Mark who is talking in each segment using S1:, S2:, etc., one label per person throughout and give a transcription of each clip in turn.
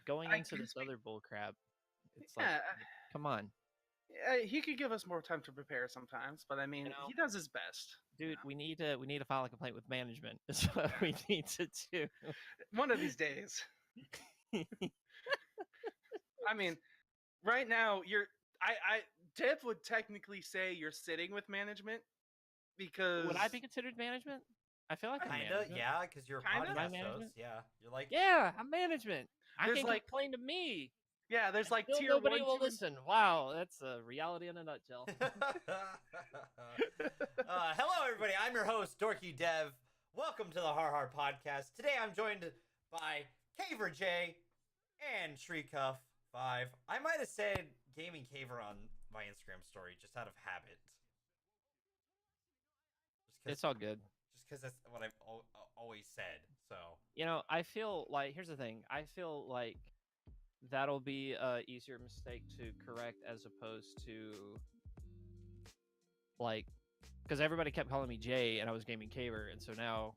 S1: going into this other bullcrap, it's like, come on.
S2: He could give us more time to prepare sometimes, but I mean, he does his best.
S1: Dude, we need to file a complaint with management. Is what we need to do.
S2: One of these days. I mean, right now Dev would technically say you're sitting with management because
S1: would I be considered management? I feel like I'm management.
S3: Yeah, because you're a podcast host. Yeah, you're like
S1: I'm management. I can complain to me.
S2: Yeah, there's like
S1: tier nobody will listen. Wow, that's a reality in a nutshell.
S3: Hello, everybody. I'm your host, DorkyDev. Welcome to the Har Har Podcast. Today, I'm joined by Caver J and Shreekuff5. I might have said Gaming Caver on my Instagram story just out of habit.
S1: It's all good.
S3: Just because that's what I've always said. So
S1: I feel like here's the thing. I feel like that'll be a easier mistake to correct as opposed to like because everybody kept calling me Jay and I was Gaming Caver, and so now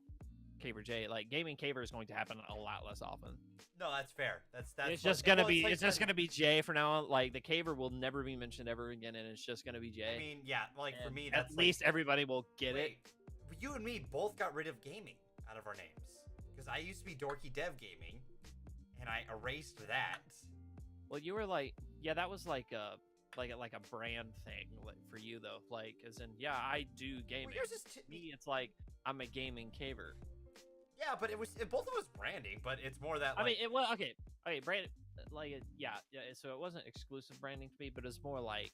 S1: Caver J. Like Gaming Caver is going to happen a lot less often.
S3: No, that's fair. That's
S1: it's just gonna be it's just gonna be Jay for now on. Like the Caver will never be mentioned ever again, and it's just gonna be Jay.
S3: I mean, yeah, like for me,
S1: that's at least everybody will get it.
S3: You and me both got rid of gaming out of our names because I used to be DorkyDev Gaming, and I erased that.
S1: Well, you were like, yeah, that was like a brand thing for you though. Like, as in, yeah, I do gaming. Well, me, it's like I'm a Gaming Caver.
S3: Yeah, but both of us branding, but it's more that. Like,
S1: I mean, it was okay, brand like yeah. So it wasn't exclusive branding to me, but it's more like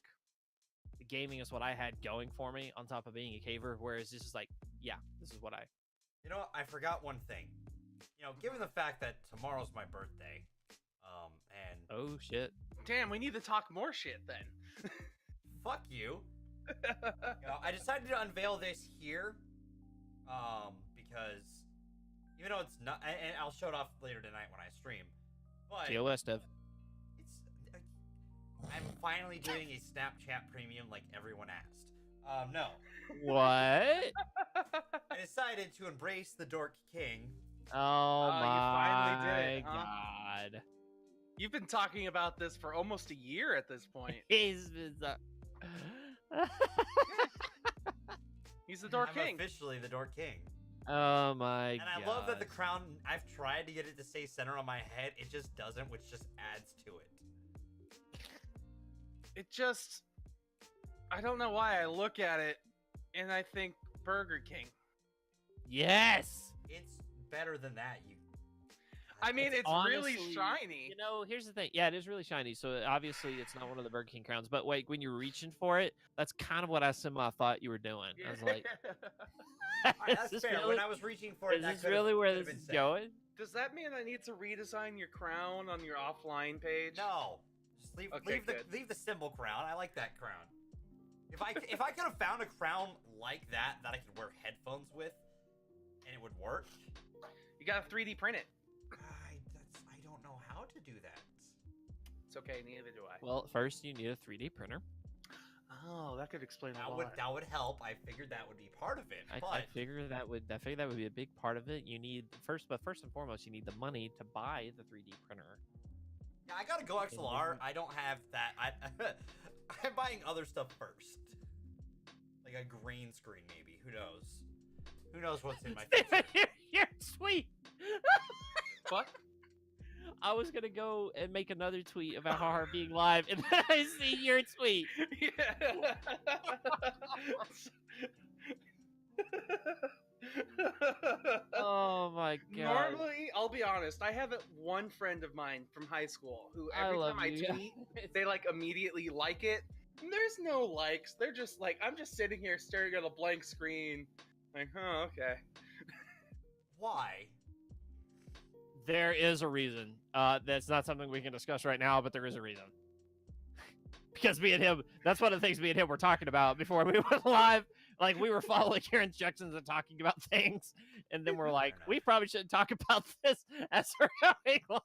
S1: the gaming is what I had going for me on top of being a caver. Whereas this is like, yeah, this is what I.
S3: You know what? I forgot one thing. Given the fact that tomorrow's my birthday, and
S1: oh shit,
S2: damn, we need to talk more shit then.
S3: Fuck you. I decided to unveil this here, because even though it's not, and I'll show it off later tonight when I stream. But
S1: TOS Dev.
S3: I'm finally doing a Snapchat premium like everyone asked. No.
S1: What?
S3: I decided to embrace the Dork King.
S1: Oh my
S2: you finally did it, huh?
S1: God.
S2: You've been talking about this for almost a year at this point.
S1: He's
S2: the Dork King.
S3: Officially the Dork King.
S1: Oh my God.
S3: And I love that the crown, I've tried to get it to stay center on my head. It just doesn't, which just adds to it.
S2: I don't know why I look at it and I think Burger King.
S1: Yes!
S3: It's better than that.
S2: I mean, it's honestly, really shiny.
S1: Here's the thing. Yeah, it is really shiny. So obviously it's not one of the Burger King crowns. But wait, when you're reaching for it, that's kind of what I thought you were doing.
S2: Yeah.
S1: I was like,
S3: that's fair. Really, when I was reaching for it,
S1: is this really where this is going?
S2: Does that mean I need to redesign your crown on your offline page?
S3: No. Just leave the symbol crown. I like that crown. If I could have found a crown like that I could wear headphones with, and it would work.
S2: You gotta 3D print it.
S3: I don't know how to do that.
S2: It's okay, neither do I.
S1: Well, first you need a 3D printer.
S2: Oh, that could explain a lot.
S3: That would help. I figured that would be part of it.
S1: I figured that would be a big part of it. You need first and foremost, you need the money to buy the 3D printer.
S3: Yeah, I gotta go XLR. I don't have that. I'm buying other stuff first. Like a green screen, maybe. Who knows? Who knows what's in my future?
S1: You're sweet.
S2: What?
S1: I was gonna go and make another tweet about Har Har being live, and then I see your tweet.
S2: Yeah.
S1: Oh my God.
S2: Normally, I'll be honest, I have one friend of mine from high school who every time I tweet, they like immediately like it. And there's no likes. They're just like, I'm just sitting here staring at a blank screen. Like, oh, okay.
S3: Why?
S1: There is a reason. That's not something we can discuss right now, but there is a reason. Because me and him, that's one of the things me and him were talking about before we went live. Like, we were following your instructions and talking about things. And then we're like, we probably shouldn't talk about this as we're going live.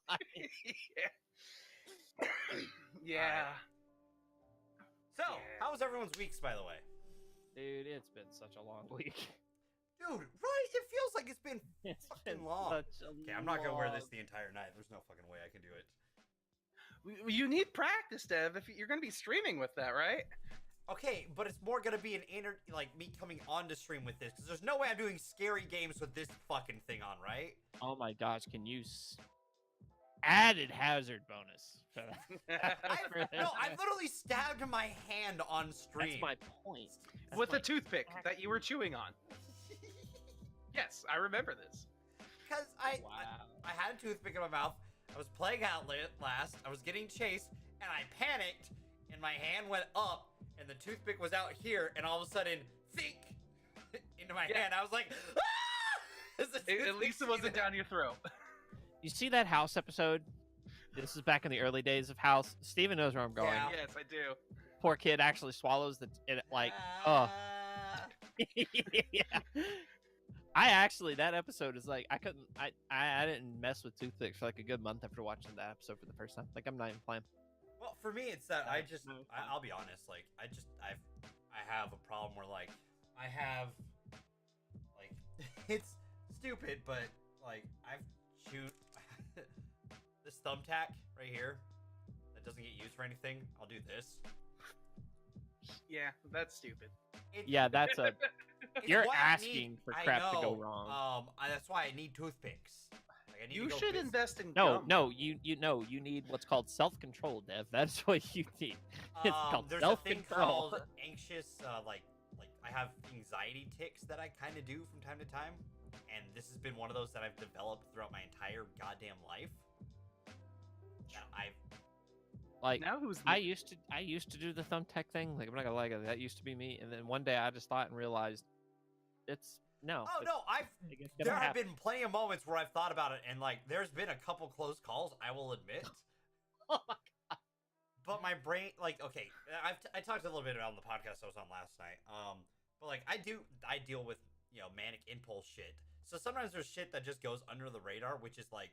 S2: Yeah.
S3: So, how was everyone's weeks, by the way?
S1: Dude, it's been such a long week.
S3: Dude, right? It feels like it's been fucking long. Okay, I'm not gonna wear this the entire night. There's no fucking way I can do it.
S2: You need practice, Dev, if you're going to be streaming with that, right?
S3: Okay, but it's more gonna be like me coming on to stream with this, because there's no way I'm doing scary games with this fucking thing on, right?
S1: Oh my gosh, can you added hazard bonus for that?
S3: I've literally stabbed my hand on stream.
S1: That's my point.
S2: With a toothpick that you were chewing on. Yes, I remember this.
S3: Because I had a toothpick in my mouth. I was playing Outlast. I was getting chased, and I panicked, and my hand went up. And the toothpick was out here, and all of a sudden, think into my hand. I was like, ah!
S2: At least it wasn't down your throat.
S1: You see that House episode? This is back in the early days of House. Steven knows where I'm going.
S3: Yeah.
S2: Yes, I do.
S1: Poor kid actually swallows yeah. That episode is like, I didn't mess with toothpicks for like a good month after watching that episode for the first time. Like, I'm not even playing.
S3: Well, for me, it's that I'll be honest, like, I have a problem where, like, it's stupid, but, like, I've chewed this thumbtack right here that doesn't get used for anything. I'll do this.
S2: Yeah, that's stupid.
S1: That's you're asking for crap to go wrong.
S3: That's why I need toothpicks.
S2: You should invest in
S1: gum.
S2: gum.
S1: No, you need what's called self-control, Dev. That's what you need. It's called
S3: there's
S1: self-control.
S3: a thing called anxious, like I have anxiety tics that I kind of do from time to time, and this has been one of those that I've developed throughout my entire goddamn life.
S1: I used to do the thumbtack thing. Like, I'm not gonna lie, that used to be me. And then one day I just thought and realized there
S3: have been plenty of moments where I've thought about it, and like there's been a couple close calls, I will admit.
S1: Oh my god!
S3: But my brain, like, okay, I talked a little bit about on the podcast I was on last night. But like I deal with manic impulse shit. So sometimes there's shit that just goes under the radar, which is like,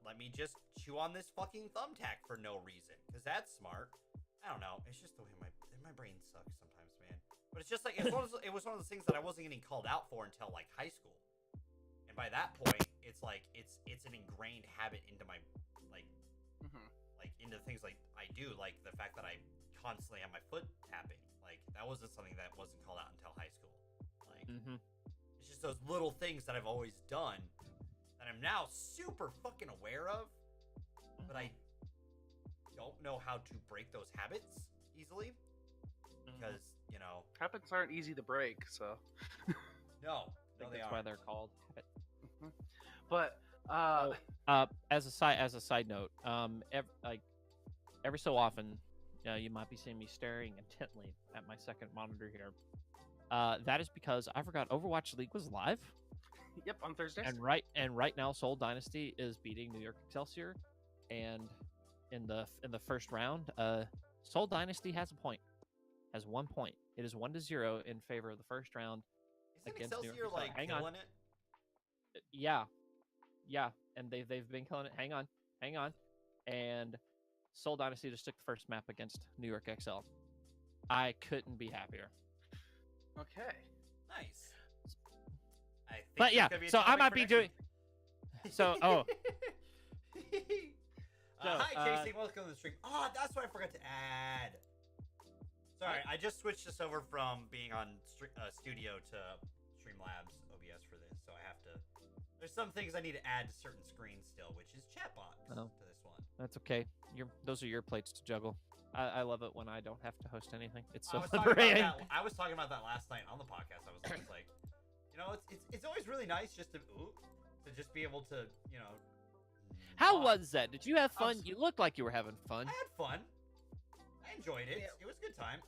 S3: let me just chew on this fucking thumbtack for no reason, because that's smart. I don't know. It's just the way my brain sucks sometimes, man. But it's just like it was one of those things that I wasn't getting called out for until like high school, and by that point, it's like it's an ingrained habit into my like into things like I do, like the fact that I constantly have my foot tapping. Like that wasn't something that wasn't called out until high school. Like it's just those little things that I've always done that I'm now super fucking aware of, but I don't know how to break those habits easily because
S2: habits aren't easy to break. So
S3: no,
S1: that's
S3: they aren't.
S1: why they're called habits.
S2: But
S1: as a side note, every so often, you might be seeing me staring intently at my second monitor here. That is because I forgot Overwatch League was live.
S2: Yep, on Thursdays.
S1: And right now, Seoul Dynasty is beating New York Excelsior, and in the first round, Seoul Dynasty has 1 point. It is 1-0 in favor of the first round.
S3: Isn't Excelsior like killing it?
S1: Yeah, and they've been killing it. Hang on, and Seoul Dynasty just took the first map against New York XL. I couldn't be happier.
S2: Okay,
S3: nice.
S1: But yeah, so I might be doing. So
S3: hi Casey, welcome to the stream. Oh, that's what I forgot to add. Sorry, I just switched this over from being on Studio to Streamlabs OBS for this, so I have to. There's some things I need to add to certain screens still, which is chatbots to this one.
S1: That's okay. Those are your plates to juggle. I love it when I don't have to host anything. It's so
S3: liberating. I was talking about that last night on the podcast. I was like, it's always really nice just to just be able to,
S1: How was that? Did you have fun? You looked like you were having fun.
S3: I had fun. I enjoyed it. It was a good time.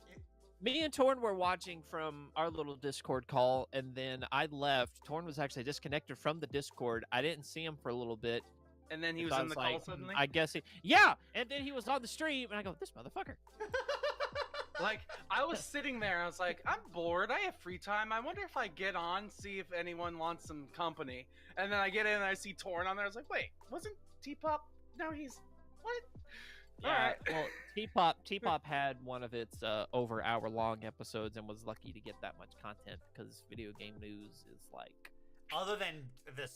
S1: Me and Torn were watching from our little Discord call, and then I left. Torn was actually disconnected from the Discord. I didn't see him for a little bit.
S2: And then he was on the call suddenly?
S1: I guess and then he was on the stream, and I go, this motherfucker.
S2: Like, I was sitting there, I was like, I'm bored, I have free time, I wonder if I get on, see if anyone wants some company. And then I get in and I see Torn on there, I was like, wait, wasn't T-Pop? No, he's... What?
S1: Yeah, well, T-Pop had one of its over hour-long episodes and was lucky to get that much content because video game news is
S3: Other than the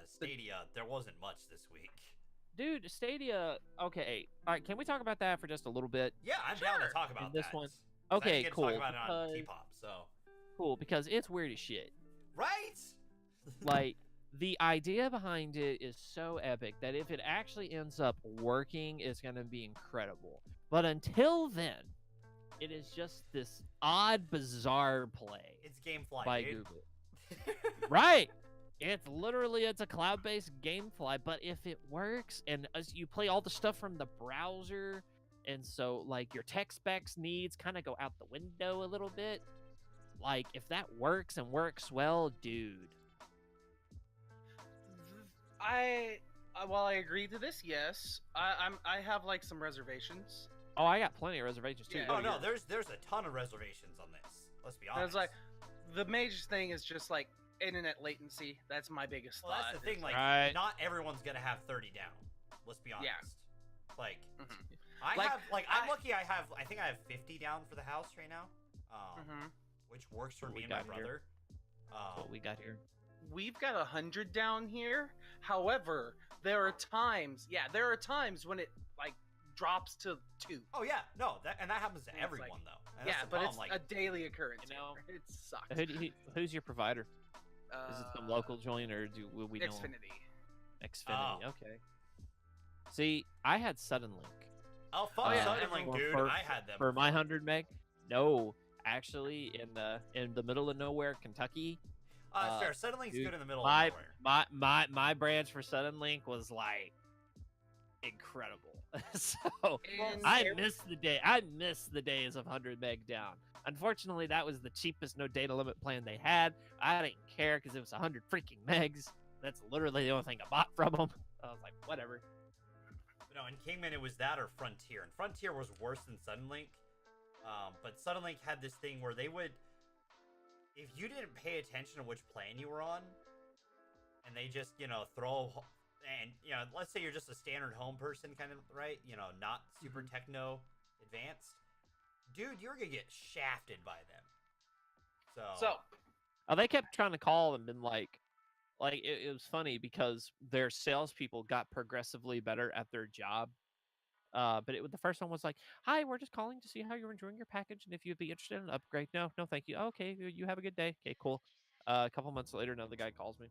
S3: Stadia, there wasn't much this week.
S1: dude, Stadia. Okay, all right. Can we talk about that for just a little bit?
S3: Yeah, I'm down to talk about
S1: this
S3: that.
S1: one.
S3: 'Cause I
S1: Okay,
S3: get to
S1: cool.
S3: talk about it on T-pop, so
S1: cool because it's weird as shit.
S3: Right?
S1: Like the idea behind it is so epic that if it actually ends up working, it's going to be incredible. But until then, it is just this odd, bizarre play.
S3: It's GameFly,
S1: by
S3: dude.
S1: Google. Right. It's a cloud-based GameFly, but if it works and as you play all the stuff from the browser, and so like your tech specs needs kind of go out the window a little bit. Like if that works and works well, dude.
S2: While I agree to this, yes, I have like some reservations.
S1: Oh, I got plenty of reservations too.
S2: Yeah.
S3: Oh no, there's a ton of reservations on this. Let's be honest.
S2: It's like the major thing is just like internet latency. That's my biggest
S3: well,
S2: thought.
S3: that's the thing. Like,
S1: Right.
S3: not everyone's gonna have 30 down. Let's be honest.
S2: Yeah.
S3: Like,
S2: Mhm.
S3: I'm lucky. I think I have 50 down for the house right now.
S2: Mhm.
S3: Which works for
S1: What
S3: me
S1: we
S3: and my
S1: got here.
S3: brother.
S1: What we got here?
S2: We've got 100 down here. However, there are times when it like drops to 2.
S3: Oh yeah, no, that happens to
S2: And it's
S3: everyone
S2: like-
S3: though. And
S2: Yeah,
S3: that's the
S2: but
S3: problem,
S2: it's
S3: like,
S2: a daily occurrence.
S1: You know,
S2: it sucks.
S1: Who's your provider? Is it some local joint or will we know?
S2: Xfinity.
S1: Xfinity.
S3: Oh.
S1: Okay. See, I had Suddenlink.
S3: oh fuck,
S2: yeah,
S3: Suddenlink,
S1: for-
S3: dude,
S1: for-
S3: I had them
S1: For my 100 meg? No, actually, in the middle of nowhere, Kentucky,
S3: It's fair. Suddenlink's
S1: dude,
S3: good in the middle
S1: my
S3: of nowhere.
S1: my branch for Suddenlink was like incredible. So
S2: And
S1: I missed the day. I missed the days of 100 meg down. Unfortunately, that was the cheapest no data limit plan they had. I didn't care because it was 100 freaking megs. That's literally the only thing I bought from them. I was like, whatever.
S3: No, in Kingman it was that or Frontier, and Frontier was worse than Suddenlink. But Suddenlink had this thing where they would, if you didn't pay attention to which plan you were on, and they just, throw, and, let's say you're just a standard home person kind of, right? Not super techno advanced. Dude, you're going to get shafted by them. So
S1: Oh, they kept trying to call and been like it was funny because their salespeople got progressively better at their job. But the first one was like, "Hi, we're just calling to see how you're enjoying your package and if you'd be interested in an upgrade." No, thank you. Okay, you have a good day. Okay, cool. A couple months later, another guy calls me.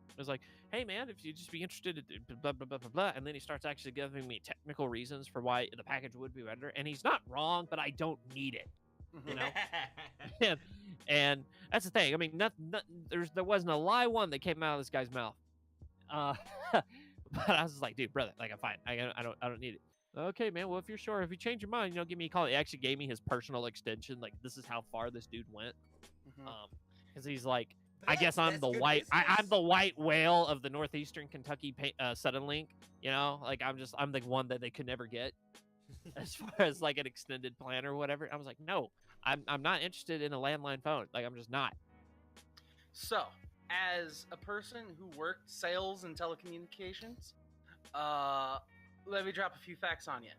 S1: It was like, "Hey, man, if you'd just be interested in blah blah blah blah blah," and then he starts actually giving me technical reasons for why the package would be better, and he's not wrong, but I don't need it. You know? And that's the thing. I mean, there wasn't a lie one that came out of this guy's mouth. But I was just like, dude, brother, like I'm fine. I don't need it. Okay, man. Well, if you're sure, if you change your mind, give me a call. He actually gave me his personal extension. Like, this is how far this dude went. Because he's like, I guess I'm the white. I'm the white whale of the northeastern Kentucky Suddenlink. Like I'm the one that they could never get as far as like an extended plan or whatever. I was like, no, I'm not interested in a landline phone. Like I'm just not.
S2: So, as a person who worked sales and telecommunications, let me drop a few facts on you.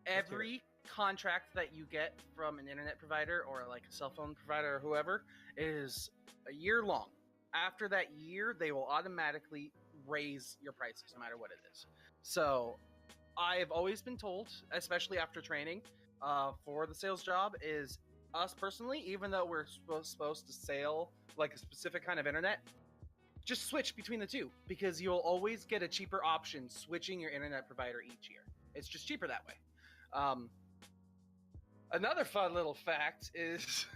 S2: Every contract that you get from an internet provider or like a cell phone provider or whoever is a year long. After that year, they will automatically raise your prices no matter what it is. So I've always been told, especially after training for the sales job, is us personally, even though we're supposed to sell like a specific kind of internet, just switch between the two because you'll always get a cheaper option switching your internet provider each year. It's just cheaper that way. Another fun little fact is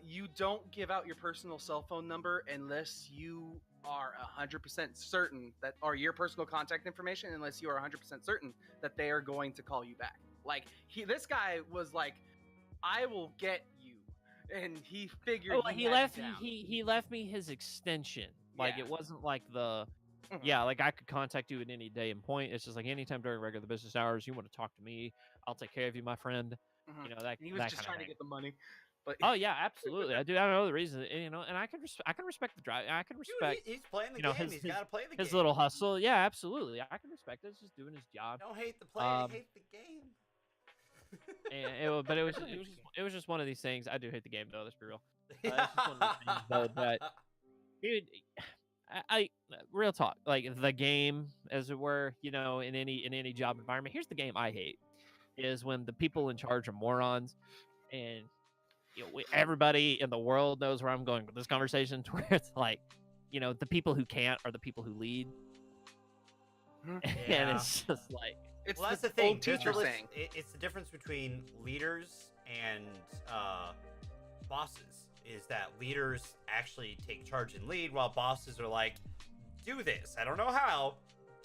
S2: you don't give out your personal cell phone number unless you are 100% certain that, or your personal contact information, unless you are 100% certain that they are going to call you back. Like this guy was like, I will get you. And he figured
S1: he left me his extension. Like it wasn't like the like I could contact you at any day and point. It's just like anytime during regular business hours you want to talk to me, I'll take care of you, my friend. That
S2: he was
S1: that
S2: just
S1: kind
S2: trying
S1: of
S2: to get the money. But
S1: oh yeah, absolutely. I do. I don't know the reason, and I can respect the drive. I can respect.
S3: Dude, he's playing the game. He's got to play the game.
S1: His little hustle. Yeah, absolutely. I can respect it. It's just doing his job.
S3: Don't hate the play. Hate the game.
S1: But it was just one of these things. I do hate the game though. Let's be real. It's just one of these things, but dude, I real talk, like the game, as it were, in any job environment. Here's the game I hate: is when the people in charge are morons, and everybody in the world knows where I'm going with this conversation. To where it's like, the people who can't are the people who lead, and it's just like,
S2: it's
S3: well, that's
S2: the
S3: the thing.
S2: old teacher saying.
S3: It's the difference between leaders and bosses. Is that leaders actually take charge and lead, while bosses are like, do this. I don't know how.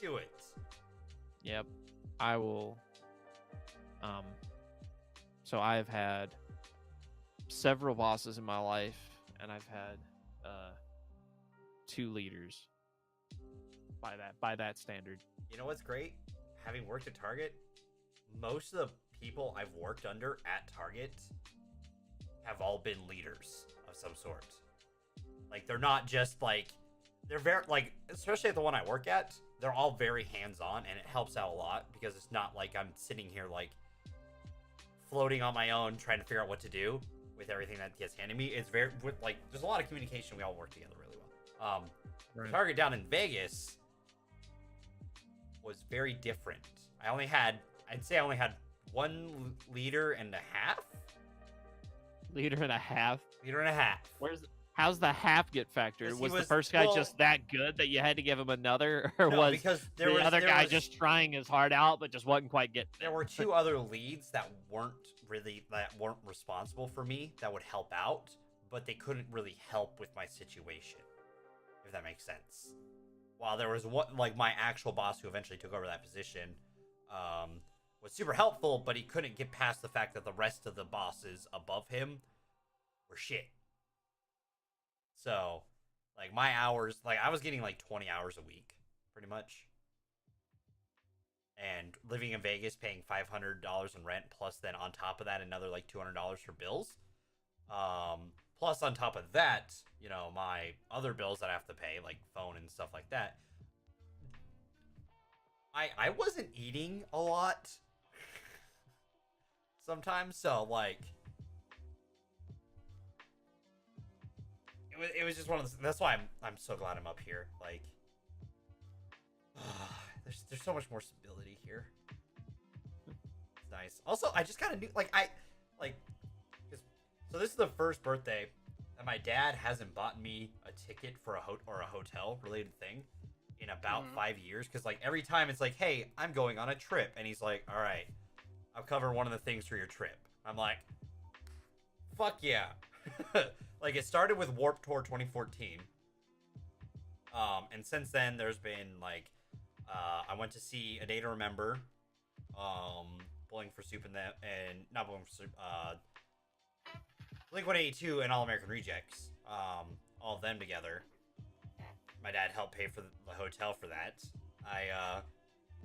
S3: Do it.
S1: Yep. I will. So I've had several bosses in my life, and I've had 2 leaders by that standard.
S3: You know what's great? Having worked at Target, most of the people I've worked under at Target have all been leaders of some sort. Like, they're not just like, they're very, like, especially at the one I work at, they're all very hands-on, and it helps out a lot because it's not like I'm sitting here like floating on my own trying to figure out what to do with everything that gets handed me. It's very, like, there's a lot of communication. We all work together really well.
S1: Right.
S3: Target down in Vegas was very different. I'd say I only had 1 leader and a half.
S1: Leader and a half.
S3: Leader and a half.
S1: How's the half get factored? Was the first guy just that good that you had to give him another, or was
S3: because
S1: the other guy just trying his heart out but just wasn't quite getting
S3: there? Were 2 other leads that weren't responsible for me that would help out, but they couldn't really help with my situation, if that makes sense. While there was one, like, my actual boss who eventually took over that position, was super helpful, but he couldn't get past the fact that the rest of the bosses above him were shit. So, like, my hours, like, I was getting like 20 hours a week, pretty much. And living in Vegas, paying $500 in rent, plus then on top of that, another like $200 for bills. Plus on top of that, my other bills that I have to pay, like phone and stuff like that. I wasn't eating a lot sometimes, so like it was just one of those. That's why I'm so glad I'm up here. Like, there's so much more stability here. It's nice. Also, I just kind of knew, so this is the first birthday that my dad hasn't bought me a ticket for a hotel related thing in about 5 years. Because like every time it's like, hey, I'm going on a trip, and he's like, all right, I'll cover one of the things for your trip. I'm like, fuck yeah. Like, it started with Warped Tour 2014. And since then there's been like, I went to see A Day to Remember, Bowling for Soup, and not Bowling for Soup, Blink-182 and All American Rejects, all of them together. My dad helped pay for the hotel for that. I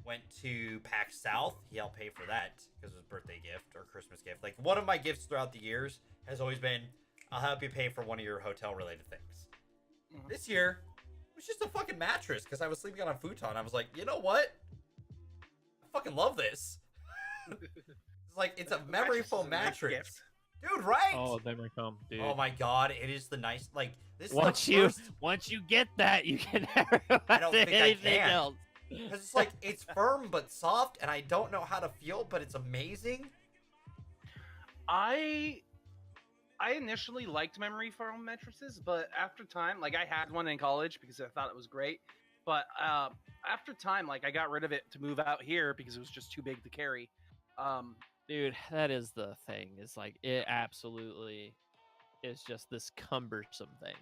S3: went to PAX South. He helped pay for that because it was a birthday gift or Christmas gift. Like, one of my gifts throughout the years has always been, I'll help you pay for one of your hotel-related things. This year, it was just a fucking mattress because I was sleeping on a futon. I was like, you know what? I fucking love this. It's like, it's a memory foam mattress. Dude, right?
S1: Oh, memory foam, dude.
S3: Oh my god, it is the nice, like, this is
S1: once you get that, you can never
S3: I don't think
S1: anything
S3: I can.
S1: else.
S3: Because it's like, it's firm but soft, and I don't know how to feel, but it's amazing.
S2: I initially liked memory foam mattresses, but after time, like, I had one in college because I thought it was great, but after time, like, I got rid of it to move out here because it was just too big to carry.
S1: Dude, that is the thing. It's like, it absolutely is just this cumbersome thing.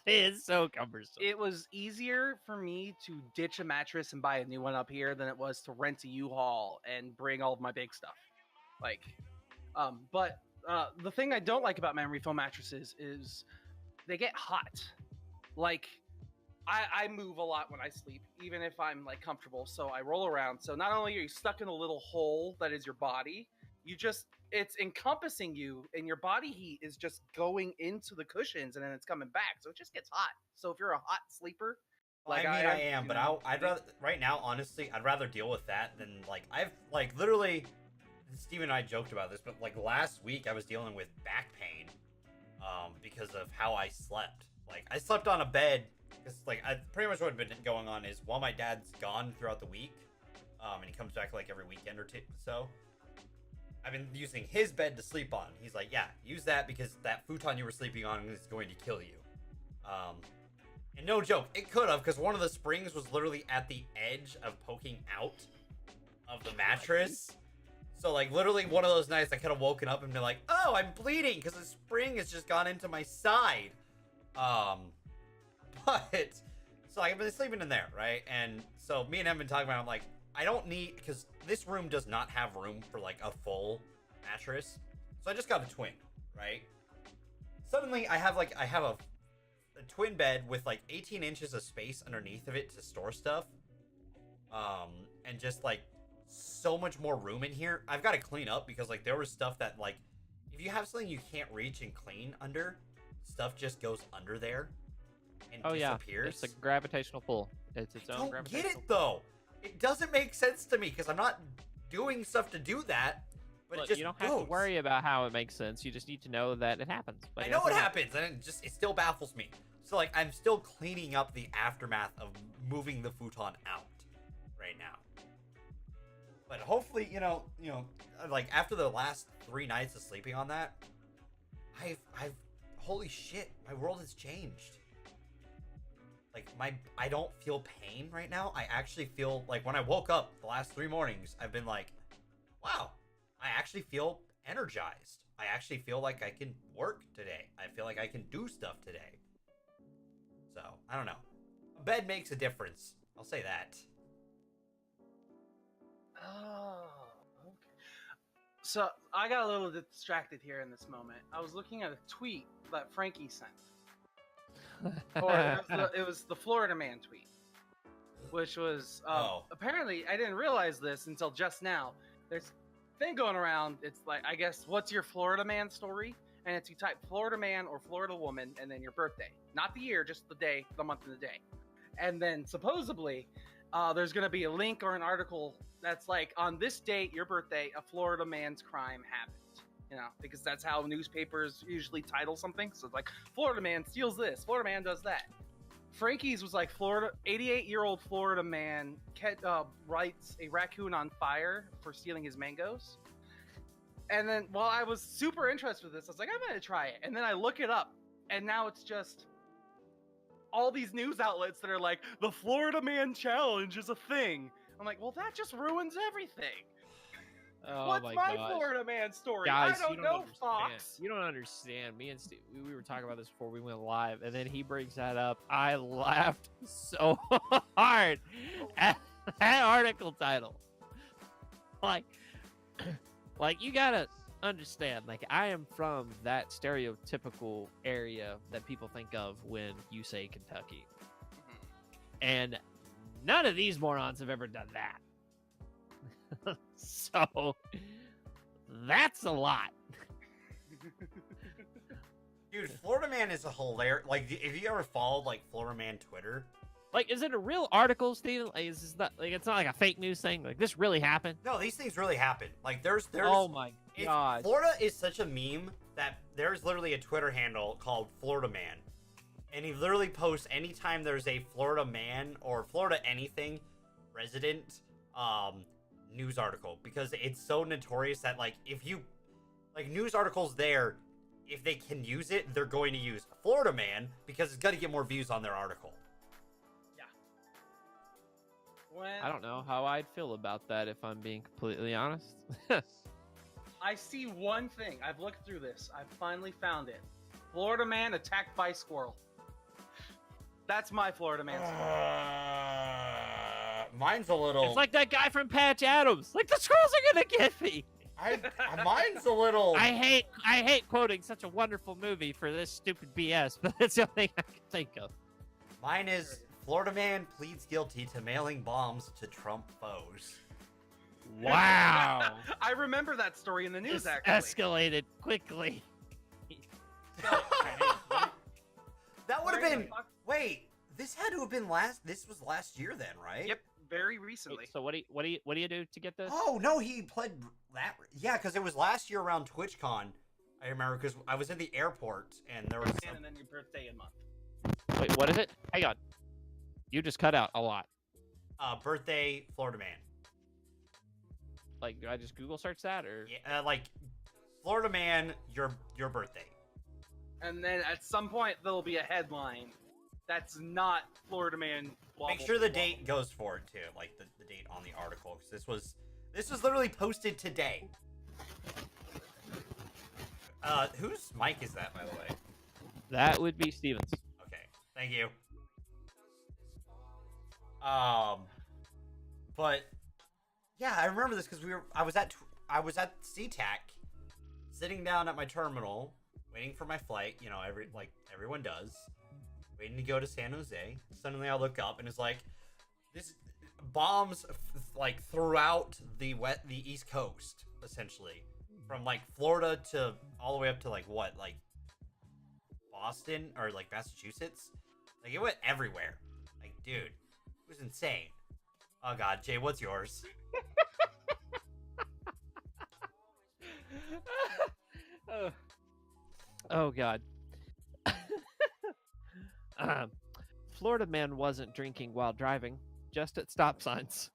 S1: It is so cumbersome.
S2: It was easier for me to ditch a mattress and buy a new one up here than it was to rent a U-Haul and bring all of my big stuff. Like, but the thing I don't like about memory foam mattresses is they get hot. Like, I move a lot when I sleep, even if I'm like comfortable. So I roll around. So not only are you stuck in a little hole that is your body, it's encompassing you, and your body heat is just going into the cushions, and then it's coming back. So it just gets hot. So if you're a hot sleeper, like, I am,
S3: but I'd rather, right now, honestly, I'd rather deal with that than, like, I've, like, literally, Steven and I joked about this, but like last week I was dealing with back pain, because of how I slept. Like, I slept on a bed because like pretty much what's been going on is while my dad's gone throughout the week, and he comes back like every weekend or two, so I've been using his bed to sleep on. He's like, yeah, use that because that futon you were sleeping on is going to kill you. And no joke, it could have, because one of the springs was literally at the edge of poking out of the mattress. So, like, literally one of those nights I could have woken up and been like, oh, I'm bleeding because the spring has just gone into my side. But, so I've been sleeping in there, right? And so me and him have been talking about it, I'm like, I don't need, because this room does not have room for, like, a full mattress. So I just got a twin, right? Suddenly, I have a twin bed with, like, 18 inches of space underneath of it to store stuff. And just, like, so much more room in here. I've got to clean up because, like, there was stuff that, like, if you have something you can't reach and clean under, stuff just goes under there and disappears.
S1: It's a gravitational pull. It's its own gravitational pull.
S3: I don't get it, though. It doesn't make sense to me because I'm not doing stuff to do that, but
S1: Look,
S3: it just
S1: you don't have to worry about how it makes sense. You just need to know that it happens.
S3: I know it happens, and it still baffles me. So, like, I'm still cleaning up the aftermath of moving the futon out right now. But hopefully, you know, like, after the last 3 nights of sleeping on that, holy shit, my world has changed. Like, I don't feel pain right now. I actually feel, like, when I woke up the last 3 mornings, I've been like, wow, I actually feel energized. I actually feel like I can work today. I feel like I can do stuff today. So, I don't know. A bed makes a difference. I'll say that.
S2: Oh, okay. So, I got a little distracted here in this moment. I was looking at a tweet that Frankie sent. Or it was the Florida Man tweet, which was apparently I didn't realize this until just now. There's a thing going around. It's like, I guess, what's your Florida Man story? And it's you type Florida Man or Florida Woman and then your birthday, not the year, just the day, the month, and the day. And then supposedly there's going to be a link or an article that's like, on this date, your birthday, a Florida man's crime happened. You know, because that's how newspapers usually title something. So it's like, Florida man steals this, Florida man does that. Frankie's was like, 88-year-old Florida man lights a raccoon on fire for stealing his mangoes. And then, while I was super interested with this, I was like, I'm going to try it. And then I look it up, and now it's just all these news outlets that are like, the Florida man challenge is a thing. I'm like, well, that just ruins everything.
S1: Oh,
S2: what's my Florida man story?
S1: Guys,
S2: I don't know, Fox.
S1: You don't understand. Me and Steve, we were talking about this before we went live, and then he brings that up. I laughed so hard at that article title. Like you gotta understand. Like, I am from that stereotypical area that people think of when you say Kentucky, and none of these morons have ever done that. So that's a lot.
S3: Dude, Florida Man is a hilarious. Like, if you ever followed like Florida Man Twitter,
S1: like, is it a real article, Steven? Like, is this not like, it's not like a fake news thing? Like, this really happened?
S3: No, these things really happen. Like, there's.
S1: Oh my god.
S3: Florida is such a meme that there's literally a Twitter handle called Florida Man, and he literally posts anytime there's a Florida man or Florida anything resident news article, because it's so notorious that, like, if you like news articles there, if they can use it, they're going to use Florida Man because it's going to get more views on their article.
S2: Yeah.
S1: I don't know how I'd feel about that, if I'm being completely honest.
S2: I see one thing. I've looked through this. I've finally found it. Florida man attacked by squirrel. That's my Florida man story.
S3: Mine's a little.
S1: It's like that guy from Patch Adams. Like, the squirrels are gonna get me.
S3: Mine's a little.
S1: I hate quoting such a wonderful movie for this stupid BS, but that's the only thing I can think of.
S3: Mine is Florida man pleads guilty to mailing bombs to Trump foes.
S1: Wow.
S2: I remember that story in the news.
S1: This
S2: actually
S1: escalated quickly.
S3: That would have been. Wait, this had to have been last. This was last year, then, right?
S2: Yep. Very recently.
S1: Wait, so what do you do to get this?
S3: Oh no, he pled that. Yeah, because it was last year around TwitchCon. I remember because I was in the airport and there was.
S2: And then your birthday and month.
S1: Wait, what is it? Hang on. You just cut out a lot.
S3: Birthday, Florida man.
S1: Like, do I just Google search that or?
S3: Yeah, like Florida man, your birthday.
S2: And then at some point there'll be a headline that's not Florida man.
S3: Make sure the date goes for it too, like the date on the article, because this was literally posted today. Whose mic is that, by the way?
S1: That would be Steven's.
S3: Okay, thank you. But yeah, I remember this because I was at SeaTac, sitting down at my terminal, waiting for my flight. You know, everyone does, waiting to go to San Jose. Suddenly, I look up and it's like this bombs like throughout the East Coast, essentially, from like Florida to all the way up to like Boston or like Massachusetts. Like it went everywhere. Like, dude, it was insane. Oh God, Jay, what's yours?
S1: Oh God. Florida man wasn't drinking while driving, just at stop signs.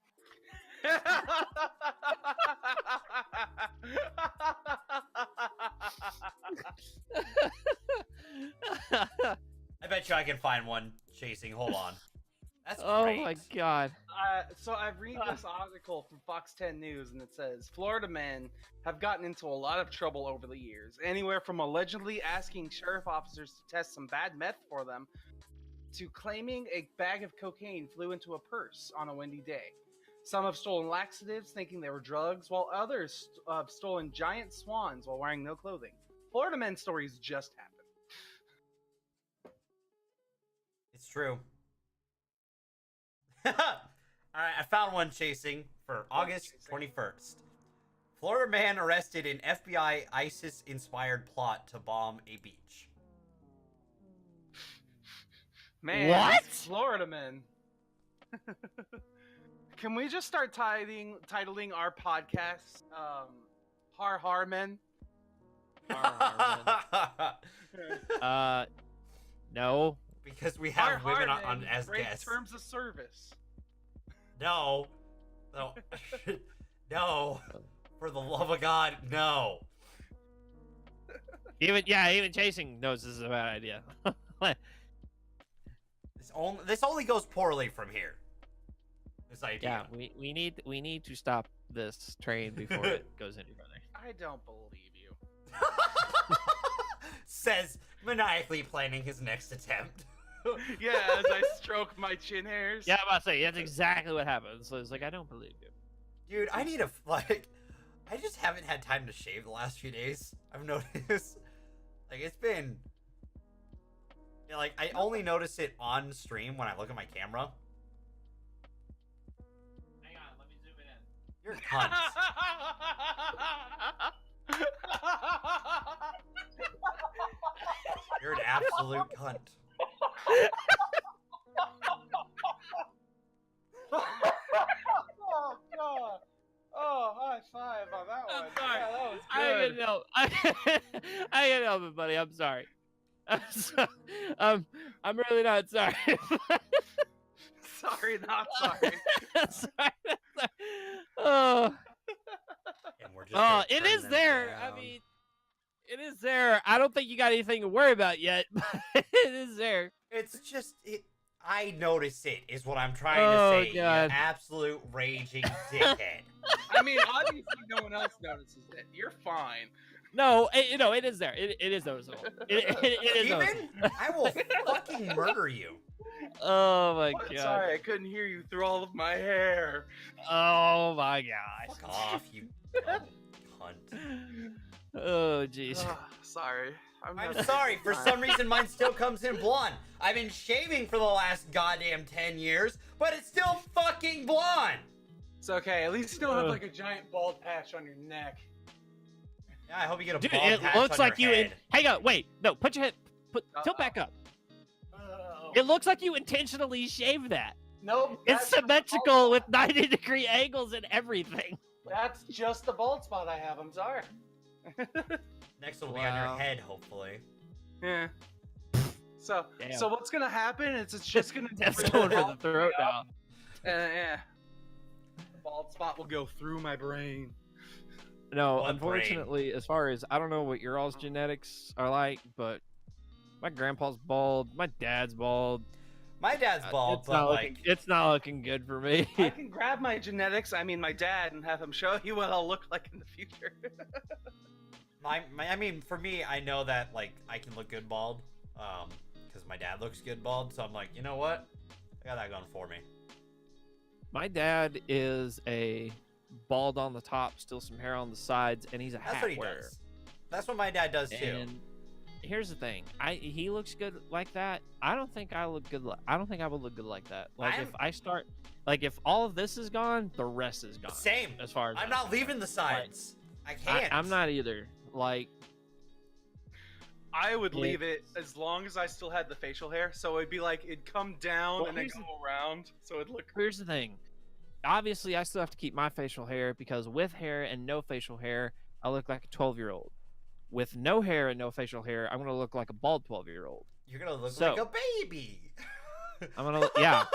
S3: I bet you I can find one chasing. Hold on. That's
S1: oh
S3: great.
S1: my God.
S2: So I read this article from Fox 10 News, and it says Florida men have gotten into a lot of trouble over the years, anywhere from allegedly asking sheriff officers to test some bad meth for them, to claiming a bag of cocaine flew into a purse on a windy day. Some have stolen laxatives thinking they were drugs, while others have stolen giant swans while wearing no clothing. Florida men stories just happen.
S3: It's true. All right, I found one chasing for August 21st. Florida man arrested in FBI ISIS-inspired plot to bomb a beach.
S2: Man,
S1: what?
S2: Florida men. Can we just start titling our podcast Har Har Men?
S1: No.
S3: Because we have
S2: Har
S3: women
S2: Har
S3: on
S2: Men
S3: as
S2: break
S3: guests.
S2: terms of service.
S3: No. No. For the love of God, no.
S1: Even chasing knows this is a bad idea.
S3: This only goes poorly from here. This idea.
S1: Yeah, we need to stop this train before it goes any further.
S2: I don't believe you.
S3: Says maniacally planning his next attempt.
S2: Yeah, as I stroke my chin hairs.
S1: Yeah, I'm about to say that's exactly what happens. So it's like I don't believe you.
S3: Dude, I need I just haven't had time to shave the last few days. I've noticed. Like it's been. You know, like I only notice it on stream when I look at my camera.
S1: Hang on, let me zoom it in.
S3: You're a cunt. You're an absolute cunt.
S2: Oh God! Oh, high five on that one.
S1: I'm sorry.
S2: Yeah, that was
S1: I
S2: good.
S1: can't help. I can't help it, buddy. I'm sorry. I'm really not sorry.
S2: Sorry, not sorry.
S1: sorry. Oh,
S3: And we're just
S1: oh,
S3: gonna
S1: it
S3: turn
S1: is
S3: them
S1: there.
S3: down.
S1: I mean, it is there. I don't think you got anything to worry about yet, but it is there.
S3: It's just it. I notice it is what I'm trying
S1: Oh,
S3: to say.
S1: God.
S3: You absolute raging dickhead.
S2: I mean, obviously, no one else notices it. You're fine.
S1: No, it is there. It is noticeable. It is
S3: Steven,
S1: noticeable.
S3: I will fucking murder you.
S1: Oh my
S2: What?
S1: God.
S2: Sorry, I couldn't hear you through all of my hair.
S1: Oh my gosh.
S3: Fuck off, you dumb cunt.
S1: Oh jeez.
S2: Sorry.
S3: I'm sorry. For some reason, mine still comes in blonde. I've been shaving for the last goddamn 10 years, but it's still fucking blonde.
S2: It's okay. At least you don't have like a giant bald patch on your neck.
S3: Yeah, I hope you get a
S1: Dude,
S3: bald
S1: it
S3: patch
S1: looks
S3: on
S1: like
S3: your
S1: you.
S3: head.
S1: Hang on, wait. No, put your head. Tilt back up. It looks like you intentionally shaved that.
S2: Nope.
S1: It's symmetrical with 90-degree angles and everything.
S2: That's just the bald spot I have. I'm sorry.
S3: Next will be on your
S1: Wow.
S3: head, hopefully.
S2: Yeah. So
S1: Damn.
S2: so what's gonna happen is it's just gonna
S1: That's going for the throat now.
S2: yeah. The bald spot will go through my brain.
S1: No,
S3: What
S1: unfortunately, as far as I don't know what your all's genetics are like, but my grandpa's bald, my dad's bald.
S3: My dad's bald,
S1: It's
S3: but
S1: not
S3: like
S1: looking, it's not looking good for me.
S2: I can grab my genetics, I mean my dad, and have him show you what I'll look like in the future.
S3: I mean, for me, I know that like I can look good bald, because my dad looks good bald. So I'm like, you know what? I got that going for me.
S1: My dad is a bald on the top, still some hair on the sides, and he's a
S3: That's
S1: hat
S3: what he
S1: wearer.
S3: does. That's what my dad does too.
S1: And here's the thing: he looks good like that. I don't think I look good. I don't think I would look good like that. Like if I start, like if all of this is gone, the rest is gone.
S3: Same.
S1: As far as
S3: I'm not leaving the sides. I can't.
S1: I'm not either. Like
S2: I would leave it as long as I still had the facial hair, so it'd be like it'd come down and then go around, so it'd look.
S1: Here's the thing. Obviously, I still have to keep my facial hair because with hair and no facial hair, I look like a 12-year-old. With no hair and no facial hair, I'm gonna look like a bald 12-year-old.
S3: You're gonna look like a baby.
S1: I'm gonna yeah.